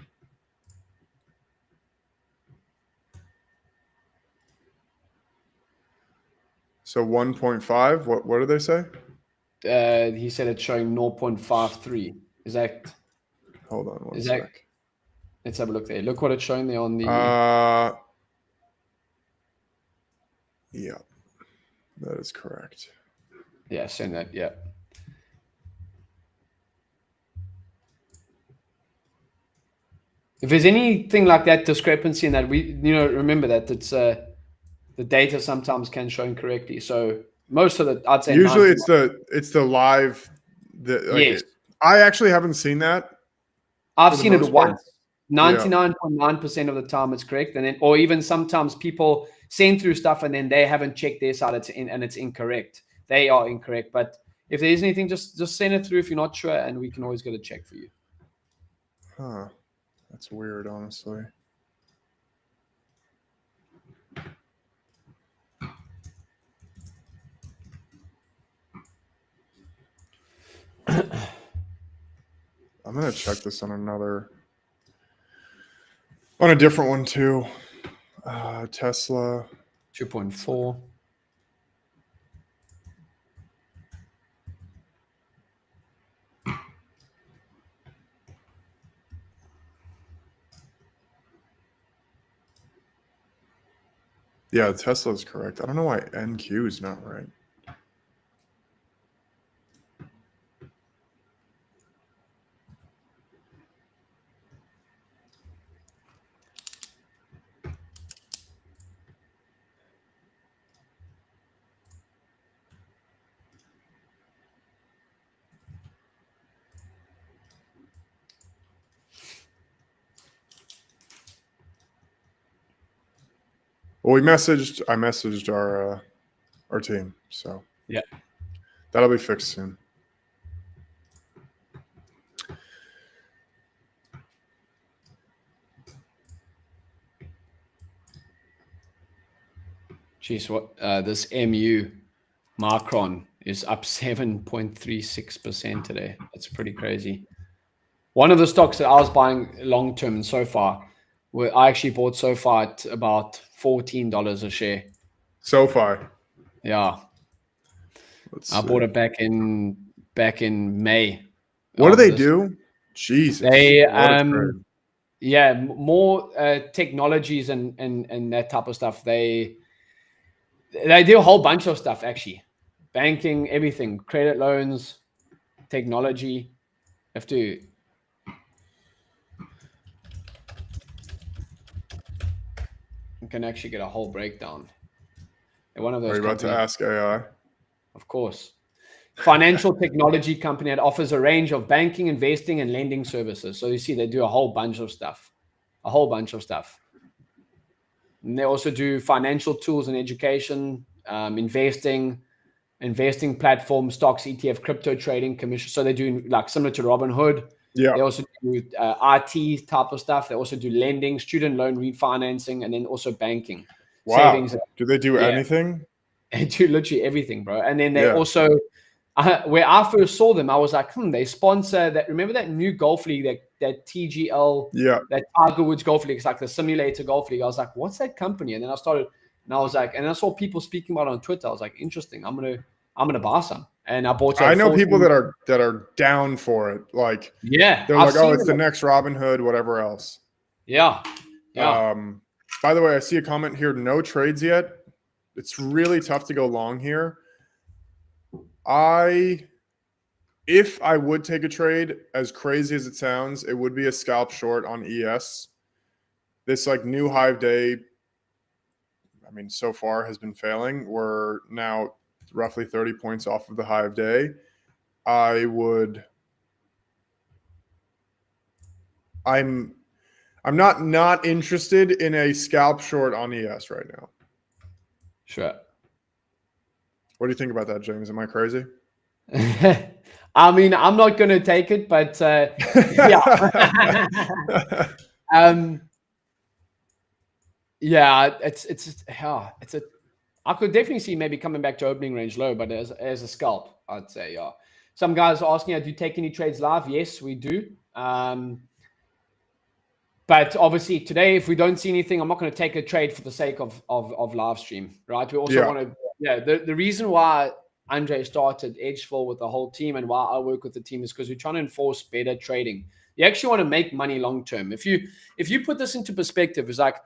So 1.5. What did they say? He said it's showing 0.53. Is that? Hold on one Is sec. that? Let's have a look there. Look what it's showing there on the. Yeah, that is correct. Yeah, send that. Yeah. If there's anything like that discrepancy in that, we remember that it's the data sometimes can show incorrectly. So most of the, I'd say Usually 99. it's the live. Yes. I actually haven't seen that. I've for the seen it most part. once. 99.9% of the time it's correct, and then or even sometimes people send through stuff and then they haven't checked their side and it's incorrect. They are incorrect. But if there's anything, just send it through if you're not sure, and we can always get a check for you. Huh. That's weird, honestly. I'm gonna check this on a different one too. Tesla 2.4. Yeah, Tesla is correct. I don't know why NQ is not right. Well, I messaged our team, so Yeah. that'll be fixed soon. Jeez, what this MU Macron is up 7.36% today. That's pretty crazy. One of the stocks that I was buying long term and so far, where I actually bought so far at about $14 a share. So far, Yeah, I bought it back in May. What do they do? Jesus, They what a trade. yeah, more technologies and that type of stuff. They do a whole bunch of stuff actually, banking, everything, credit loans, technology. Have to. You can actually get a whole breakdown. One of those. Are you about to ask AI? Of course. Financial technology company that offers a range of banking, investing, and lending services. So you see, they do a whole bunch of stuff. And they also do financial tools and education, investing platforms, stocks, ETF, crypto trading, commission. So they do like similar to Robinhood. Yeah. They also do IT type of stuff. They also do lending, student loan refinancing, and then also banking. Wow. Savings. Do they do anything? They do literally everything, bro. And then they also, where I first saw them, I was like, they sponsor that. Remember that new golf league, that TGL, that Tiger Woods golf league? It's like the simulator golf league. I was like, what's that company? And then I started, and I was like, and I saw people speaking about it on Twitter. I was like, interesting. I'm gonna buy some. And I bought. I know people that are down for it. Like, yeah, they're like, oh, it's the next Robinhood, whatever else. Yeah. By the way, I see a comment here. No trades yet. It's really tough to go long here. If I would take a trade, as crazy as it sounds, it would be a scalp short on ES. This like new Hive day, I mean, so far has been failing. We're now roughly 30 points off of the Hive day. I'm not interested in a scalp short on ES right now. Sure. What do you think about that, James? Am I crazy? I mean, I'm not going to take it, but yeah. Yeah, I could definitely see maybe coming back to opening range low, but as a scalp, I'd say, yeah. Some guys are asking, do you take any trades live? Yes, we do. But obviously today, if we don't see anything, I'm not going to take a trade for the sake of live stream, right? We also want to Yeah, the reason why Andre started edgeful with the whole team and why I work with the team is because we're trying to enforce better trading. You actually want to make money long term. If you put this into perspective, it's like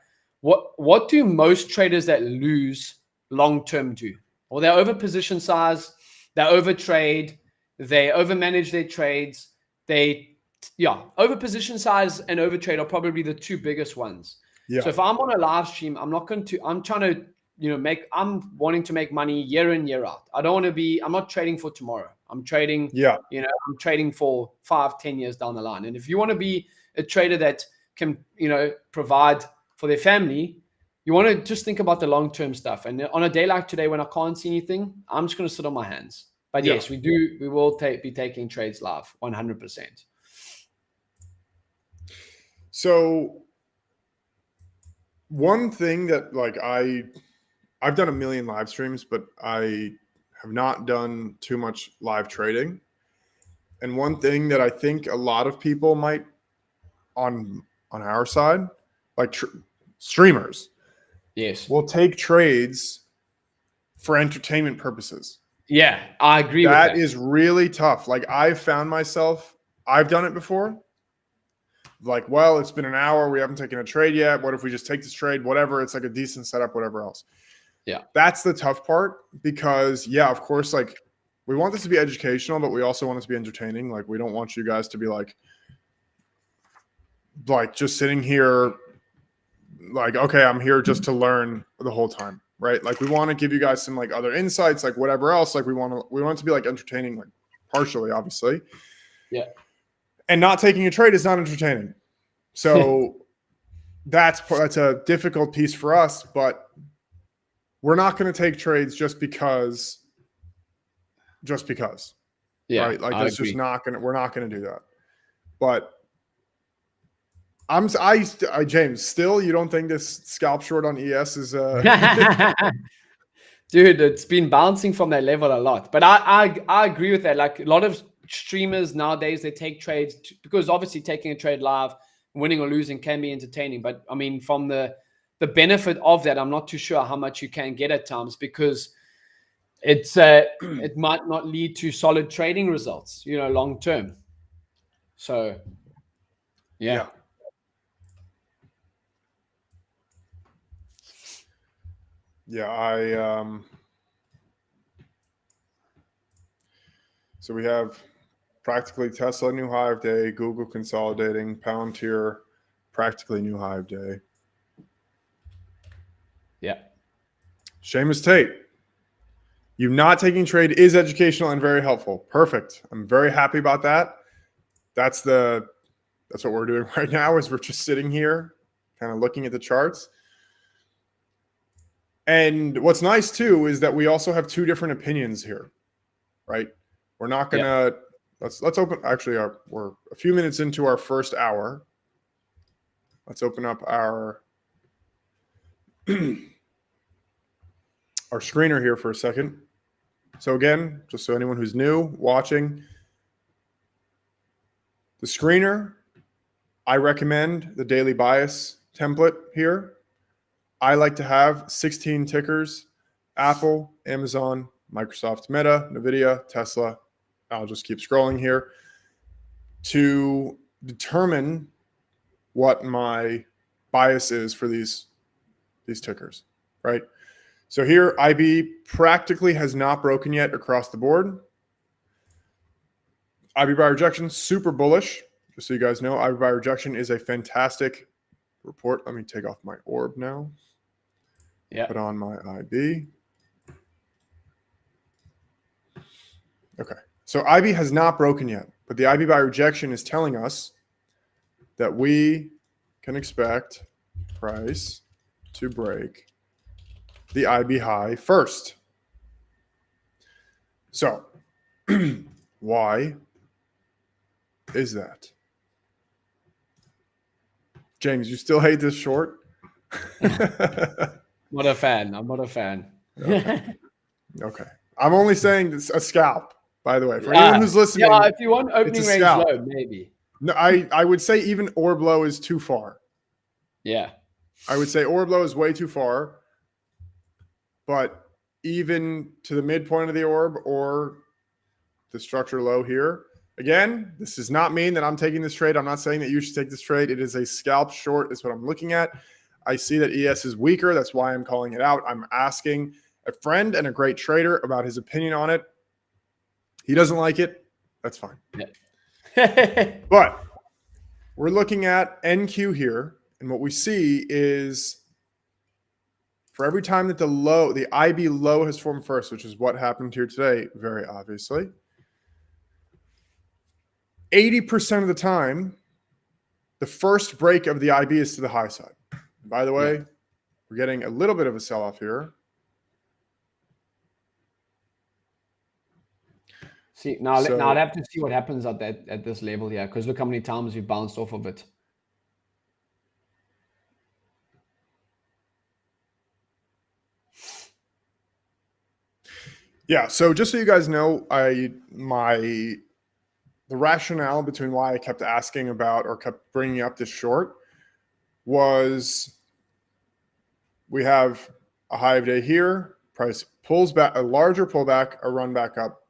what do most traders that lose long term do? Well, they over position size, they over trade, they over manage their trades, they over position size and over trade are probably the two biggest ones. Yeah. So if I'm on a live stream, I'm trying to I'm wanting to make money year in, year out. I'm not trading for tomorrow. I'm trading, Yeah. I'm trading for 5-10 years down the line. And if you want to be a trader that can, provide for their family, you want to just think about the long-term stuff. And on a day like today, when I can't see anything, I'm just going to sit on my hands. But yes, we will be taking trades live 100%. So one thing that like I've done a million live streams, but I have not done too much live trading. And one thing that I think a lot of people might on our side, like streamers, yes, will take trades for entertainment purposes. Yeah, I agree with that. That is really tough. Like I've found myself, I've done it before. Like, well, it's been an hour. We haven't taken a trade yet. What if we just take this trade? Whatever. It's like a decent setup, whatever else. Yeah. That's the tough part because, yeah, of course, like we want this to be educational, but we also want it to be entertaining. Like we don't want you guys to be like just sitting here like, okay, I'm here just to learn the whole time, right? Like we want to give you guys some like other insights, like whatever else. Like we want it to be like entertaining, like partially, obviously. Yeah. And not taking a trade is not entertaining. So that's a difficult piece for us, but we're not going to take trades just because. Yeah. Right. Like that's just not going to, we're not going to do that. But James, still, you don't think this scalp short on ES is Dude, it's been bouncing from that level a lot. But I agree with that. Like a lot of streamers nowadays, they take trades because obviously taking a trade live, winning or losing can be entertaining. But I mean, from the benefit of that, I'm not too sure how much you can get at times because it might not lead to solid trading results, long term. So, yeah. Yeah, so we have practically Tesla new high of day, Google consolidating, Palantir practically new high of day. Yeah. Seamus Tate, you not taking trade is educational and very helpful. Perfect. I'm very happy about that. That's what we're doing right now is we're just sitting here kind of looking at the charts. And what's nice too is that we also have two different opinions here, right? We're not gonna let's open. Actually, we're a few minutes into our first hour. Let's open up our our screener here for a second. So again, just so anyone who's new watching, the screener, I recommend the daily bias template here. I like to have 16 tickers: Apple, Amazon, Microsoft, Meta, NVIDIA, Tesla. I'll just keep scrolling here to determine what my bias is for these tickers, right? So here, IB practically has not broken yet across the board. IB by rejection, super bullish. Just so you guys know, IB by rejection is a fantastic report. Let me take off my orb now. Yeah. Put on my IB. Okay. So IB has not broken yet, but the IB by rejection is telling us that we can expect price to break the IB high first. So why is that? James, you still hate this short? Not a fan. I'm not a fan. Okay. I'm only saying it's a scalp, by the way. For anyone who's listening. Yeah, if you want opening range scalp. low, maybe. No, I would say even orb low is too far. Yeah. I would say orb low is way too far. But even to the midpoint of the orb or the structure low here. Again, this does not mean that I'm taking this trade. I'm not saying that you should take this trade. It is a scalp short is what I'm looking at. I see that ES is weaker. That's why I'm calling it out. I'm asking a friend and a great trader about his opinion on it. He doesn't like it. That's fine. Yeah. But we're looking at NQ here. And what we see is for every time that the IB low has formed first, which is what happened here today, very obviously, 80% of the time, the first break of the IB is to the high side. And by the way, we're getting a little bit of a sell-off here. See, now I'd have to see what happens at this level here, because look how many times we've bounced off of it. Yeah, so just so you guys know, the rationale between why I kept asking about or kept bringing up this short was we have a high of day here, price pulls back, a larger pullback, a run back up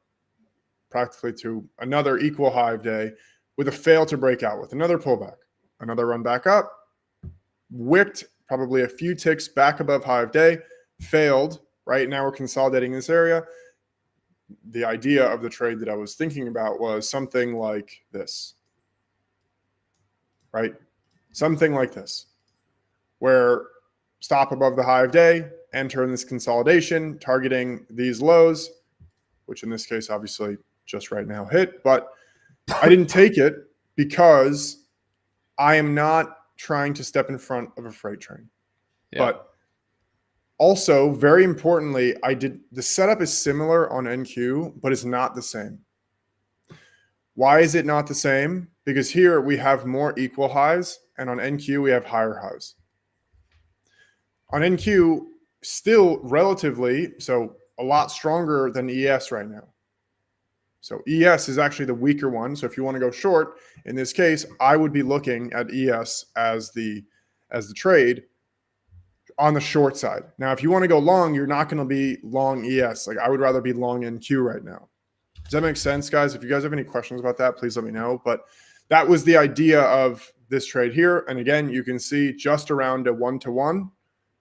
practically to another equal high of day with a fail to break out with another pullback, another run back up, wicked probably a few ticks back above high of day, failed. Right now we're consolidating this area. The idea of the trade that I was thinking about was something like this, right? Something like this, where stop above the high of day, enter in this consolidation, targeting these lows, which in this case, obviously just right now hit, but I didn't take it because I am not trying to step in front of a freight train. Yeah. But also, very importantly, the setup is similar on NQ, but it's not the same. Why is it not the same? Because here we have more equal highs, and on NQ we have higher highs. On NQ, still relatively, so a lot stronger than ES right now. So ES is actually the weaker one. So if you want to go short, in this case, I would be looking at ES as the trade on the short side. Now, if you want to go long, you're not going to be long ES. Like I would rather be long NQ right now. Does that make sense, guys? If you guys have any questions about that, please let me know. But that was the idea of this trade here. And again, you can see just around a 1-to-1.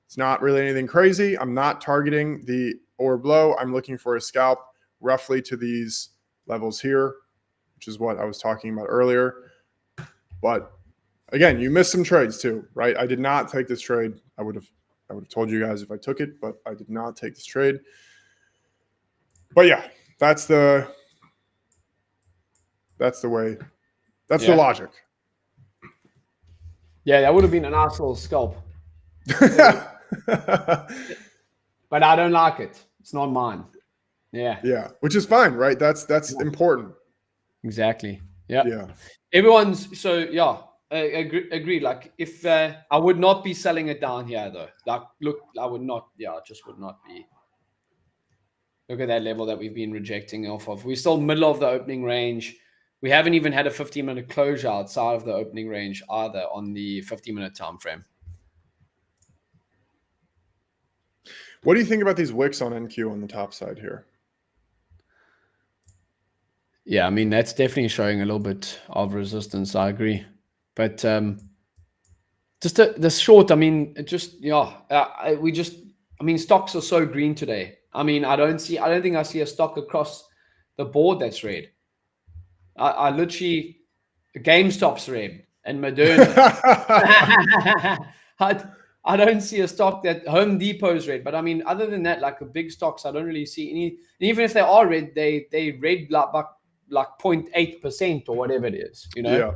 It's not really anything crazy. I'm not targeting the orb low. I'm looking for a scalp roughly to these levels here, which is what I was talking about earlier. But again, you missed some trades too, right? I did not take this trade. I would have told you guys if I took it, but I did not take this trade. But yeah, that's the way. That's the logic. Yeah, that would have been a nice little scalp. But I don't like it. It's not mine. Yeah. Yeah, which is fine, right? That's important. Exactly. Yeah. Yeah. Everyone's so yeah. Agree. Like if I would not be selling it down here though. Like look, I would not. Yeah, it just would not be. Look at that level that we've been rejecting off of. We're still middle of the opening range. We haven't even had a 15-minute closure outside of the opening range either on the 50-minute time frame. What do you think about these wicks on NQ on the top side here? Yeah, I mean, that's definitely showing a little bit of resistance. I agree. But just the short, I mean, it just, I mean, stocks are so green today. I mean, I don't think I see a stock across the board that's red. I literally, GameStop's red and Moderna. I don't see a stock that Home Depot's red. But I mean, other than that, like the big stocks, I don't really see any. And even if they are red, they red like 0.8% or whatever it is, you know? Yeah.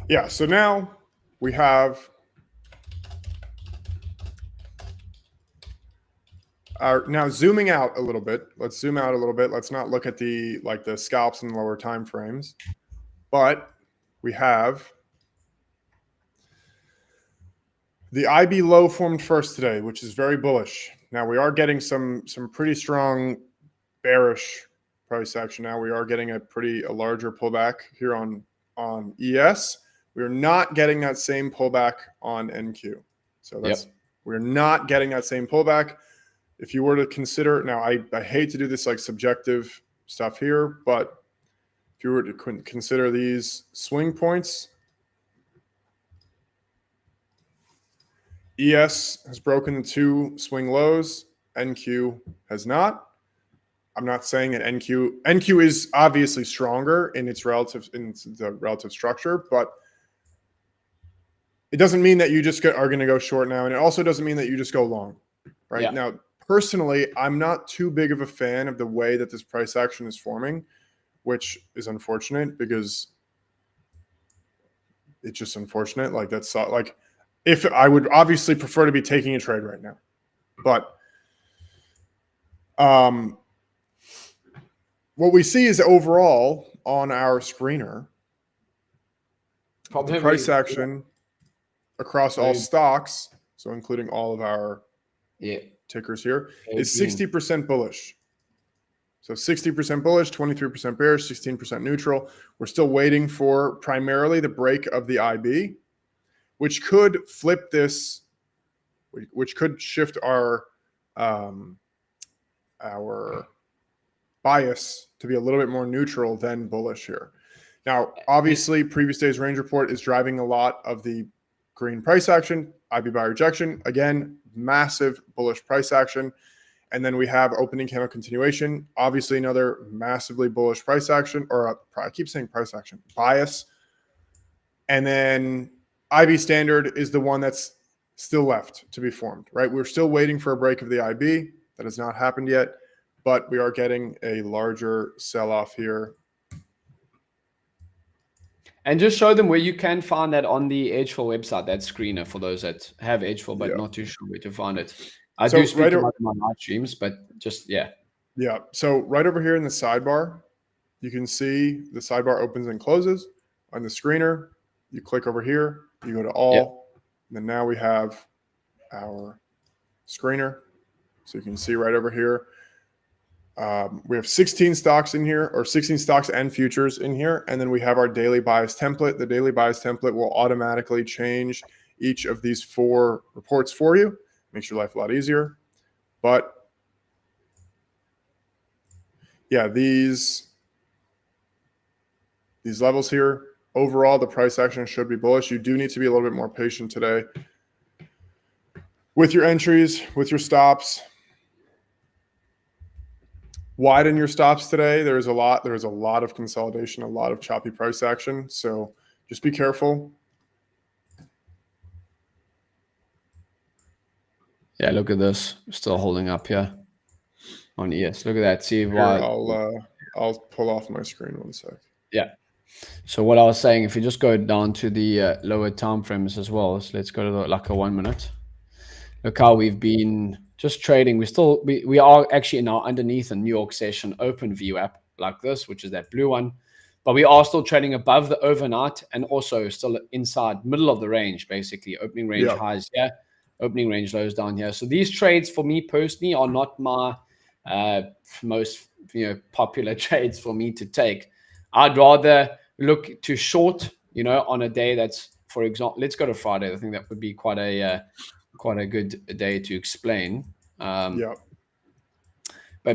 Yeah, so now we have now zooming out a little bit. Let's zoom out a little bit. Let's not look at the scalps and lower time frames. But we have the IB low formed first today, which is very bullish. Now we are getting some pretty strong bearish price action. Now we are getting a larger pullback here on ES, we're not getting that same pullback on NQ. So we're not getting that same pullback. If you were to consider, now I hate to do this like subjective stuff here, but if you were to consider these swing points, ES has broken the 2 swing lows, NQ has not. I'm not saying that NQ is obviously stronger in its relative structure, but it doesn't mean that you just are going to go short now, and it also doesn't mean that you just go long. Right now, personally, I'm not too big of a fan of the way that this price action is forming, which is unfortunate because it's just unfortunate. Like that's like, if I would obviously prefer to be taking a trade right now, but what we see is overall on our screener, the price action across all stocks, so including all of our tickers here, is 60% bullish. So 60% bullish, 23% bearish, 16% neutral. We're still waiting for primarily the break of the IB, which could flip this, which could shift our bias to be a little bit more neutral than bullish here. Now, obviously, previous day's range report is driving a lot of the green price action, IB buy rejection. Again, massive bullish price action. And then we have opening candle continuation. Obviously, another massively bullish price action, or I keep saying price action, bias. And then IB standard is the one that's still left to be formed, right? We're still waiting for a break of the IB. That has not happened yet, but we are getting a larger sell-off here. And just show them where you can find that on the edgeful website, that screener, for those that have edgeful but not too sure where to find it. I do speak about it on my live streams, but just, Yeah. So right over here in the sidebar, you can see the sidebar opens and closes on the screener. You click over here, you go to all, and then now we have our screener. So you can see right over here. We have 16 stocks in here, or 16 stocks and futures in here. And then we have our daily bias template. The daily bias template will automatically change each of these 4 reports for you. Makes your life a lot easier. But yeah, these levels here, overall, the price action should be bullish. You do need to be a little bit more patient today with your entries, with your stops. Widen your stops today. There's a lot of consolidation, a lot of choppy price action. So just be careful. Yeah, look at this. Still holding up here on ES. Look at that. See why? I'll pull off my screen one sec. Yeah. So what I was saying, if you just go down to the lower time frames as well, so let's go to like a 1 minute. Look how we've been just trading. We are actually now underneath a New York session open view app like this, which is that blue one. But we are still trading above the overnight and also still inside middle of the range, basically opening range highs here, opening range lows down here. So these trades for me personally are not my most popular trades for me to take. I'd rather look to short, on a day that's, for example, let's go to Friday. I think that would be quite a good day to explain. But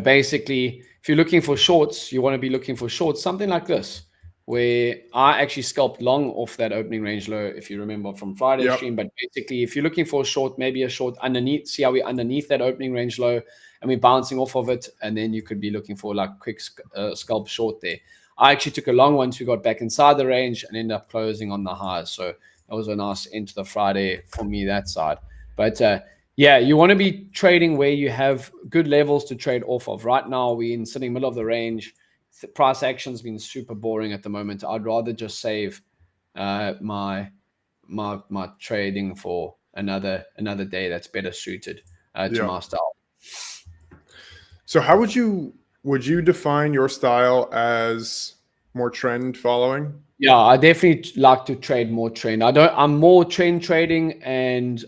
basically, if you're looking for shorts, you want to be looking for shorts, something like this, where I actually scalped long off that opening range low, if you remember from Friday's stream. But basically, if you're looking for a short, maybe a short underneath, see how we're underneath that opening range low and we're bouncing off of it. And then you could be looking for like quick scalp short there. I actually took a long once we got back inside the range and ended up closing on the highs. So that was a nice end to the Friday for me, that side. But you want to be trading where you have good levels to trade off of. Right now, we're in sitting middle of the range. The price action's been super boring at the moment. I'd rather just save my trading for another day that's better suited to my style. So how would you define your style as more trend following? Yeah, I definitely like to trade more trend. I'm more trend trading and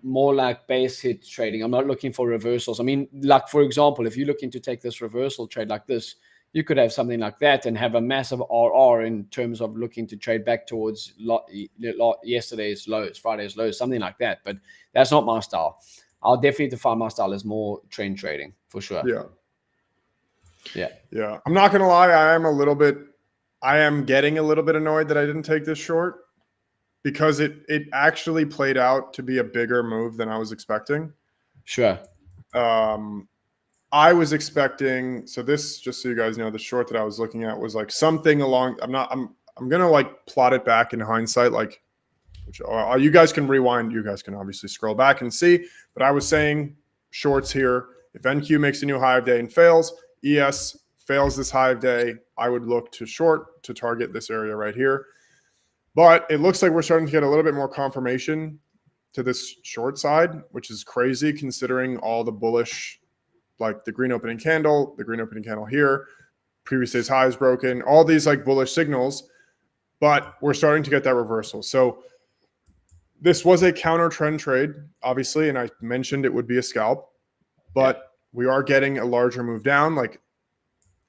more like base hit trading. I'm not looking for reversals. I mean, like for example, if you're looking to take this reversal trade like this, you could have something like that and have a massive RR in terms of looking to trade back towards yesterday's lows, Friday's lows, something like that. But that's not my style. I'll definitely define my style as more trend trading for sure. Yeah. I'm not gonna lie, I am getting a little bit annoyed that I didn't take this short, because it actually played out to be a bigger move than I was expecting. Sure. I was expecting, so this, just so you guys know, the short that I was looking at was like something along, I'm gonna like plot it back in hindsight, like, which you guys can rewind, you guys can obviously scroll back and see, but I was saying shorts here, if NQ makes a new high of day and fails, ES fails this high of day, I would look to short to target this area right here. But it looks like we're starting to get a little bit more confirmation to this short side, which is crazy considering all the bullish, like the green opening candle here, previous day's high is broken, all these like bullish signals, but we're starting to get that reversal. So this was a counter trend trade, obviously, and I mentioned it would be a scalp, but we are getting a larger move down. Like,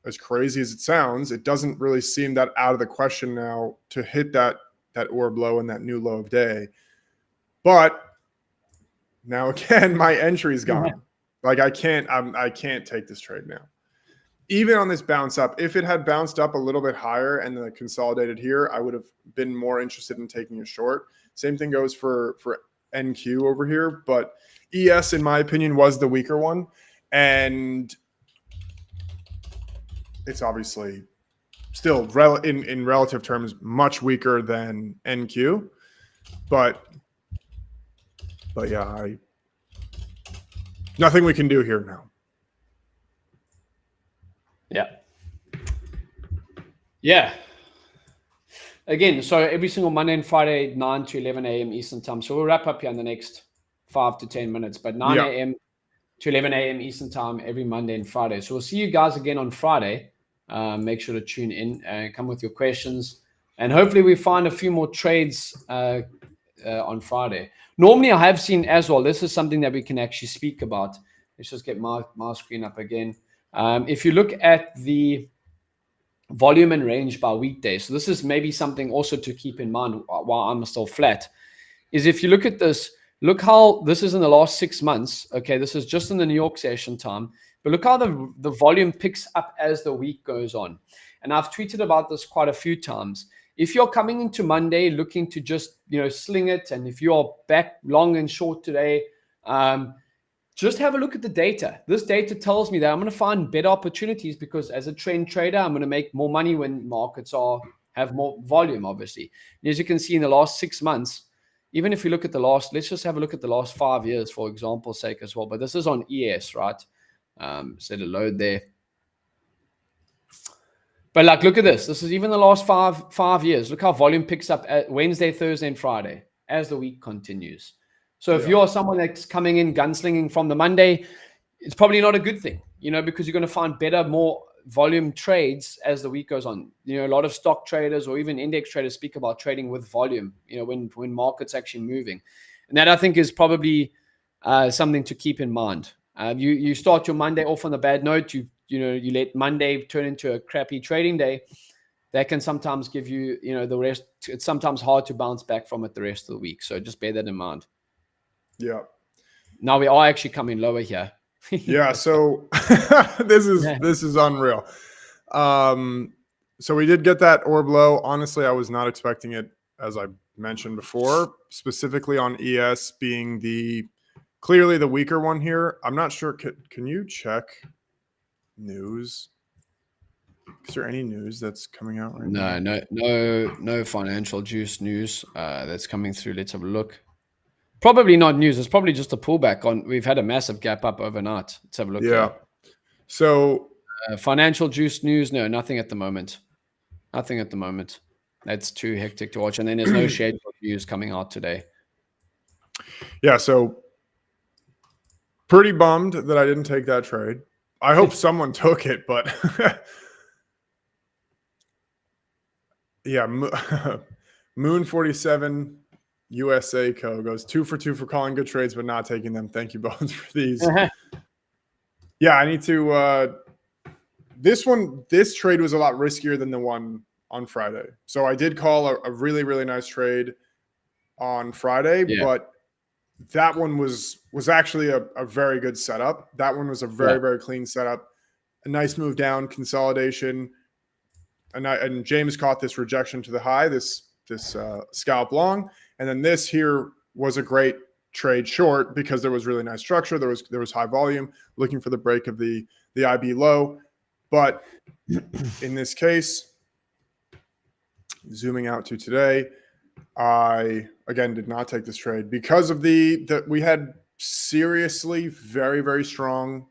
as crazy as it sounds, it doesn't really seem that out of the question now to hit that orb low and that new low of day. But now again, my entry's gone. Like I can't take this trade now. Even on this bounce up, if it had bounced up a little bit higher and then consolidated here, I would have been more interested in taking a short. Same thing goes for NQ over here, but ES, in my opinion, was the weaker one. And it's obviously still in relative terms much weaker than NQ. But yeah, nothing we can do here now. Yeah. Again, so every single Monday and Friday, 9 to 11 a.m. Eastern time. So we'll wrap up here in the next 5 to 10 minutes. But 9 a.m. to 11 a.m. Eastern time every Monday and Friday. So we'll see you guys again on Friday. Make sure to tune in and come with your questions. And hopefully we find a few more trades on Friday. Normally I have seen as well, this is something that we can actually speak about. Let's just get my screen up again. If you look at the volume and range by weekday, so this is maybe something also to keep in mind while I'm still flat, is if you look at this, look how this is in the last 6 months. Okay, this is just in the New York session time, but look how the volume picks up as the week goes on. And I've tweeted about this quite a few times. If you're coming into Monday looking to just, sling it, and if you're back long and short today, just have a look at the data. This data tells me that I'm going to find better opportunities because as a trend trader, I'm going to make more money when markets have more volume, obviously. And as you can see in the last 6 months, even if you look at let's just have a look at the last 5 years, for example's sake as well. But this is on ES, right? Set a load there. But like, look at this. This is even the last five years. Look how volume picks up at Wednesday, Thursday, and Friday as the week continues. So if you're someone that's coming in gunslinging from the Monday, it's probably not a good thing, because you're going to find better, more volume trades as the week goes on. A lot of stock traders or even index traders speak about trading with volume, when market's actually moving. And that I think is probably something to keep in mind. You start your Monday off on a bad note. You let Monday turn into a crappy trading day. That can sometimes give you, the rest. It's sometimes hard to bounce back from it the rest of the week. So just bear that in mind. Yeah. Now we are actually coming lower here. Yeah. So this is unreal. So we did get that orb low. Honestly, I was not expecting it, as I mentioned before, specifically on ES being clearly the weaker one here. I'm not sure. Can you check news? Is there any news that's coming out right now? No financial juice news that's coming through. Let's have a look. Probably not news. It's probably just a pullback we've had a massive gap up overnight. Let's have a look. Yeah. So financial juice news. No, nothing at the moment. Nothing at the moment. That's too hectic to watch. And then there's no scheduled news coming out today. Yeah. So pretty bummed that I didn't take that trade. I hope someone took it, but yeah. Moon 47 USA Co goes 2 for 2 for calling good trades but not taking them. Thank you both for these. Yeah, I need to this trade was a lot riskier than the one on Friday. So I did call a really, really nice trade on Friday, but that one was actually a very good setup. That one was a very, very clean setup. A nice move down, consolidation. And James caught this rejection to the high, this scalp long. And then this here was a great trade short because there was really nice structure. There was high volume, looking for the break of the IB low. But in this case, zooming out to today, I again did not take this trade because of we had seriously very, very strong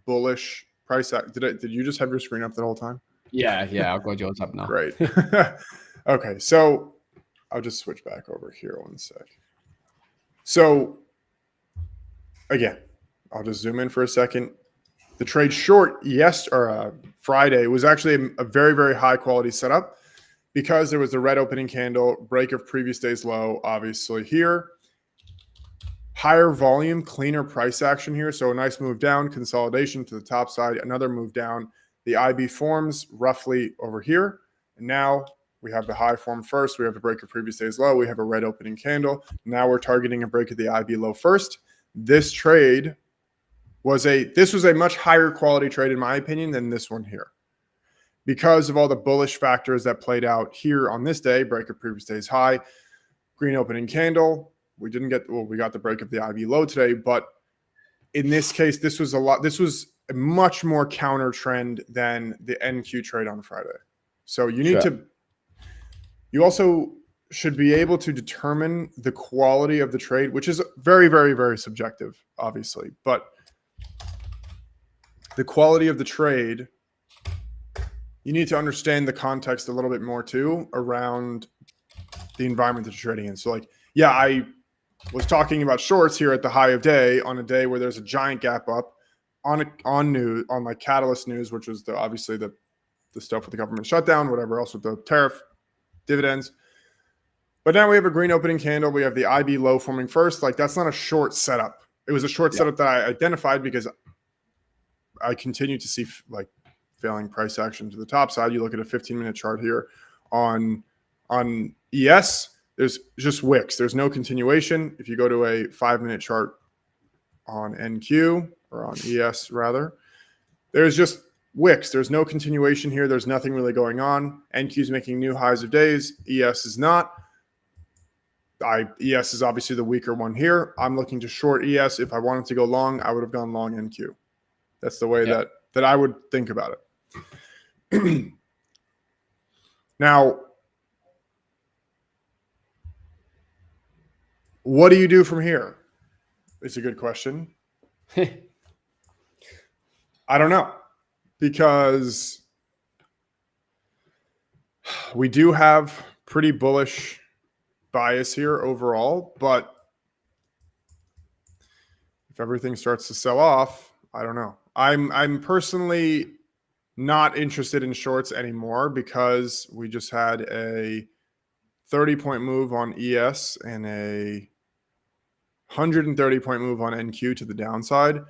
bullish price. Did you just have your screen up the whole time? Yeah, I've got yours up now. Great. Okay, so I'll just switch back over here one sec. So again, I'll just zoom in for a second. The trade short Friday was actually a very, very high quality setup because there was the red opening candle, break of previous day's low, obviously here. Higher volume, cleaner price action here. So a nice move down, consolidation to the top side, another move down. The IB forms roughly over here. And now we have the high form first. We have a break of previous day's low. We have a red opening candle. Now we're targeting a break of the IB low first. This trade was a much higher quality trade, in my opinion, than this one here. Because of all the bullish factors that played out here on this day, break of previous day's high, green opening candle. We got the break of the IB low today, but in this case, this was a much more counter trend than the NQ trade on Friday. So you also should be able to determine the quality of the trade, which is very, very, very subjective, obviously. But the quality of the trade, you need to understand the context a little bit more too around the environment that you're trading in. So I was talking about shorts here at the high of day on a day where there's a giant gap up on Catalyst news, which was obviously the stuff with the government shutdown, whatever else with the tariff dividends. But now we have a green opening candle. We have the IB low forming first. That's not a short setup. It was a short setup that I identified because I continue to see failing price action to the top side. You look at a 15-minute chart here on ES. There's just wicks. There's no continuation. If you go to a 5-minute chart on NQ or on ES rather, there's just wicks. There's no continuation here. There's nothing really going on. NQ is making new highs of days. ES is not. ES is obviously the weaker one here. I'm looking to short ES. If I wanted to go long, I would have gone long NQ. That's the way that I would think about it. Now, what do you do from here? It's a good question. I don't know, because we do have pretty bullish bias here overall, but if everything starts to sell off, I don't know. I'm personally not interested in shorts anymore because we just had a 30-point move on ES and a 130-point move on NQ to the downside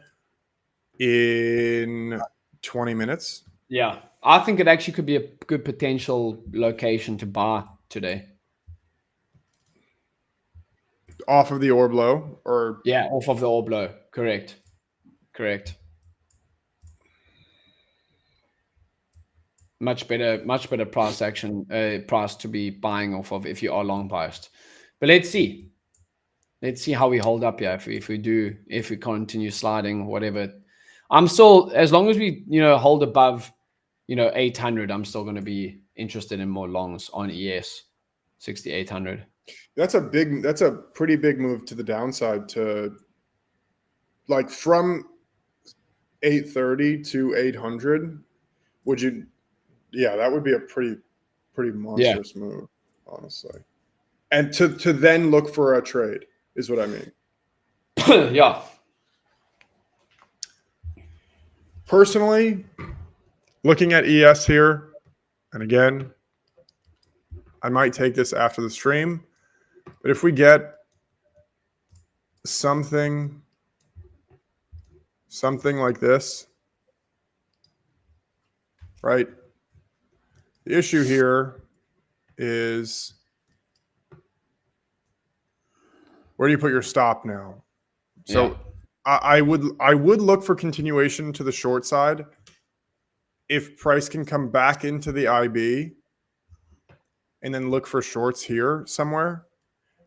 in 20 minutes. Yeah, I think it actually could be a good potential location to buy today. Off of the orb low, or off of the orb low. Correct. Much better price action, price to be buying off of if you are long biased. But let's see how we hold up here. If we continue sliding, whatever. I'm still, as long as we hold above 800, I'm still going to be interested in more longs on ES 6800. That's a pretty big move to the downside, to from 830 to 800. Would you? Yeah, that would be a pretty monstrous move, honestly. And to then look for a trade is what I mean. Yeah. Personally, looking at ES here, and again, I might take this after the stream, but if we get something like this, right? The issue here is where do you put your stop now? So I would look for continuation to the short side. If price can come back into the IB and then look for shorts here somewhere,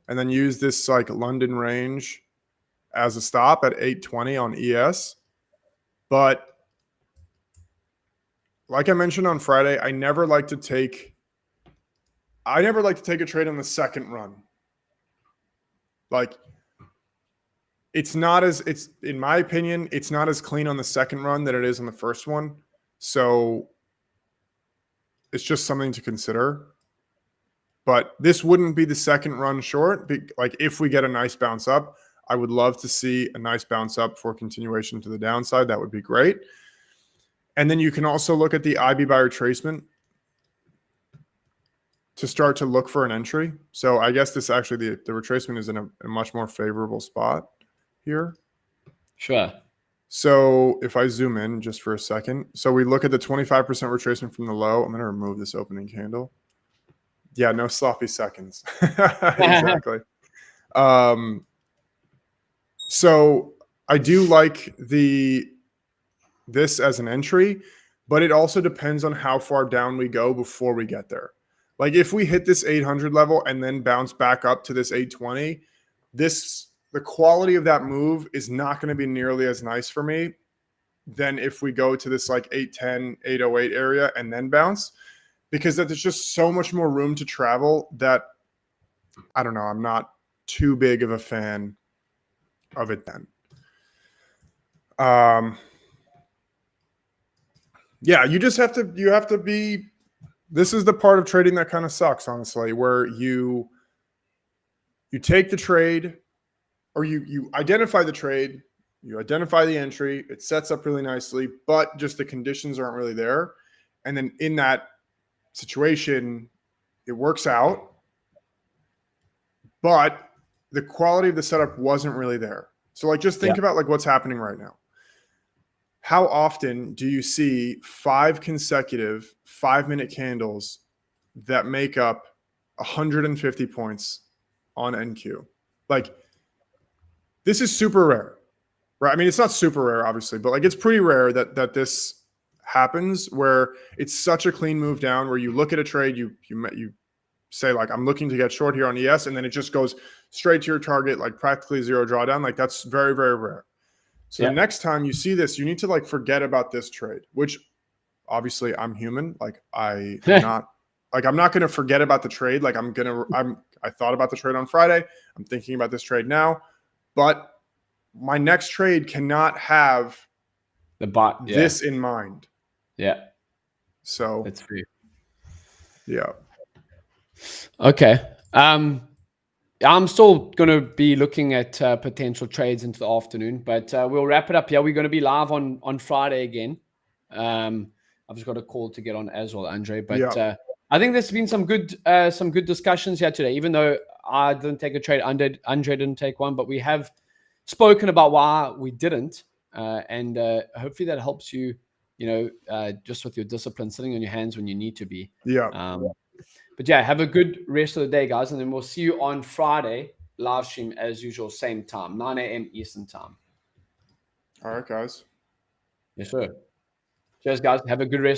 and then use this like London range as a stop at 820 on ES. But like I mentioned on Friday, I never like to take a trade on the second run. Like it's in my opinion, it's not as clean on the second run that it is on the first one. So it's just something to consider. But this wouldn't be the second run short. Like if we get a nice bounce up, I would love to see a nice bounce up for continuation to the downside. That would be great. And then you can also look at the IB by retracement to start to look for an entry. So I guess this actually, the retracement is in a much more favorable spot here. Sure. So if I zoom in just for a second, so we look at the 25% retracement from the low. I'm going to remove this opening candle. Yeah, no sloppy seconds. Exactly. So I do like this as an entry, but it also depends on how far down we go before we get there. Like if we hit this 800 level and then bounce back up to this 820, the quality of that move is not going to be nearly as nice for me than if we go to this like 810, 808 area and then bounce, because there's just so much more room to travel that I don't know, I'm not too big of a fan of it then. Yeah, you have to be, this is the part of trading that kind of sucks, honestly, where you take the trade, or you identify the trade, you identify the entry, it sets up really nicely, but just the conditions aren't really there. And then in that situation, it works out, but the quality of the setup wasn't really there. So like, just think about like what's happening right now. How often do you see 5 consecutive 5-minute candles that make up 150 points on NQ? Like, this is super rare, right? I mean, it's not super rare, obviously, but like it's pretty rare that this happens, where it's such a clean move down, where you look at a trade, you say like, I'm looking to get short here on ES, and then it just goes straight to your target, like practically zero drawdown. Like that's very, very rare. So the next time you see this, you need to like forget about this trade, which obviously I'm human. Like I'm not going to forget about the trade. Like I thought about the trade on Friday. I'm thinking about this trade now, but my next trade cannot have this in mind. Yeah. So that's fair. Yeah. Okay. I'm still going to be looking at potential trades into the afternoon, but we'll wrap it up here. We're going to be live on Friday again. I've just got a call to get on as well, Andre. But I think there's been some good discussions here today, even though I didn't take a trade. Andre didn't take one, but we have spoken about why we didn't. And hopefully that helps you, just with your discipline, sitting on your hands when you need to be. Yeah. But yeah, have a good rest of the day, guys. And then we'll see you on Friday, live stream as usual, same time, 9 a.m. Eastern time. All right, guys. Yes, sir. Cheers, guys. Have a good rest.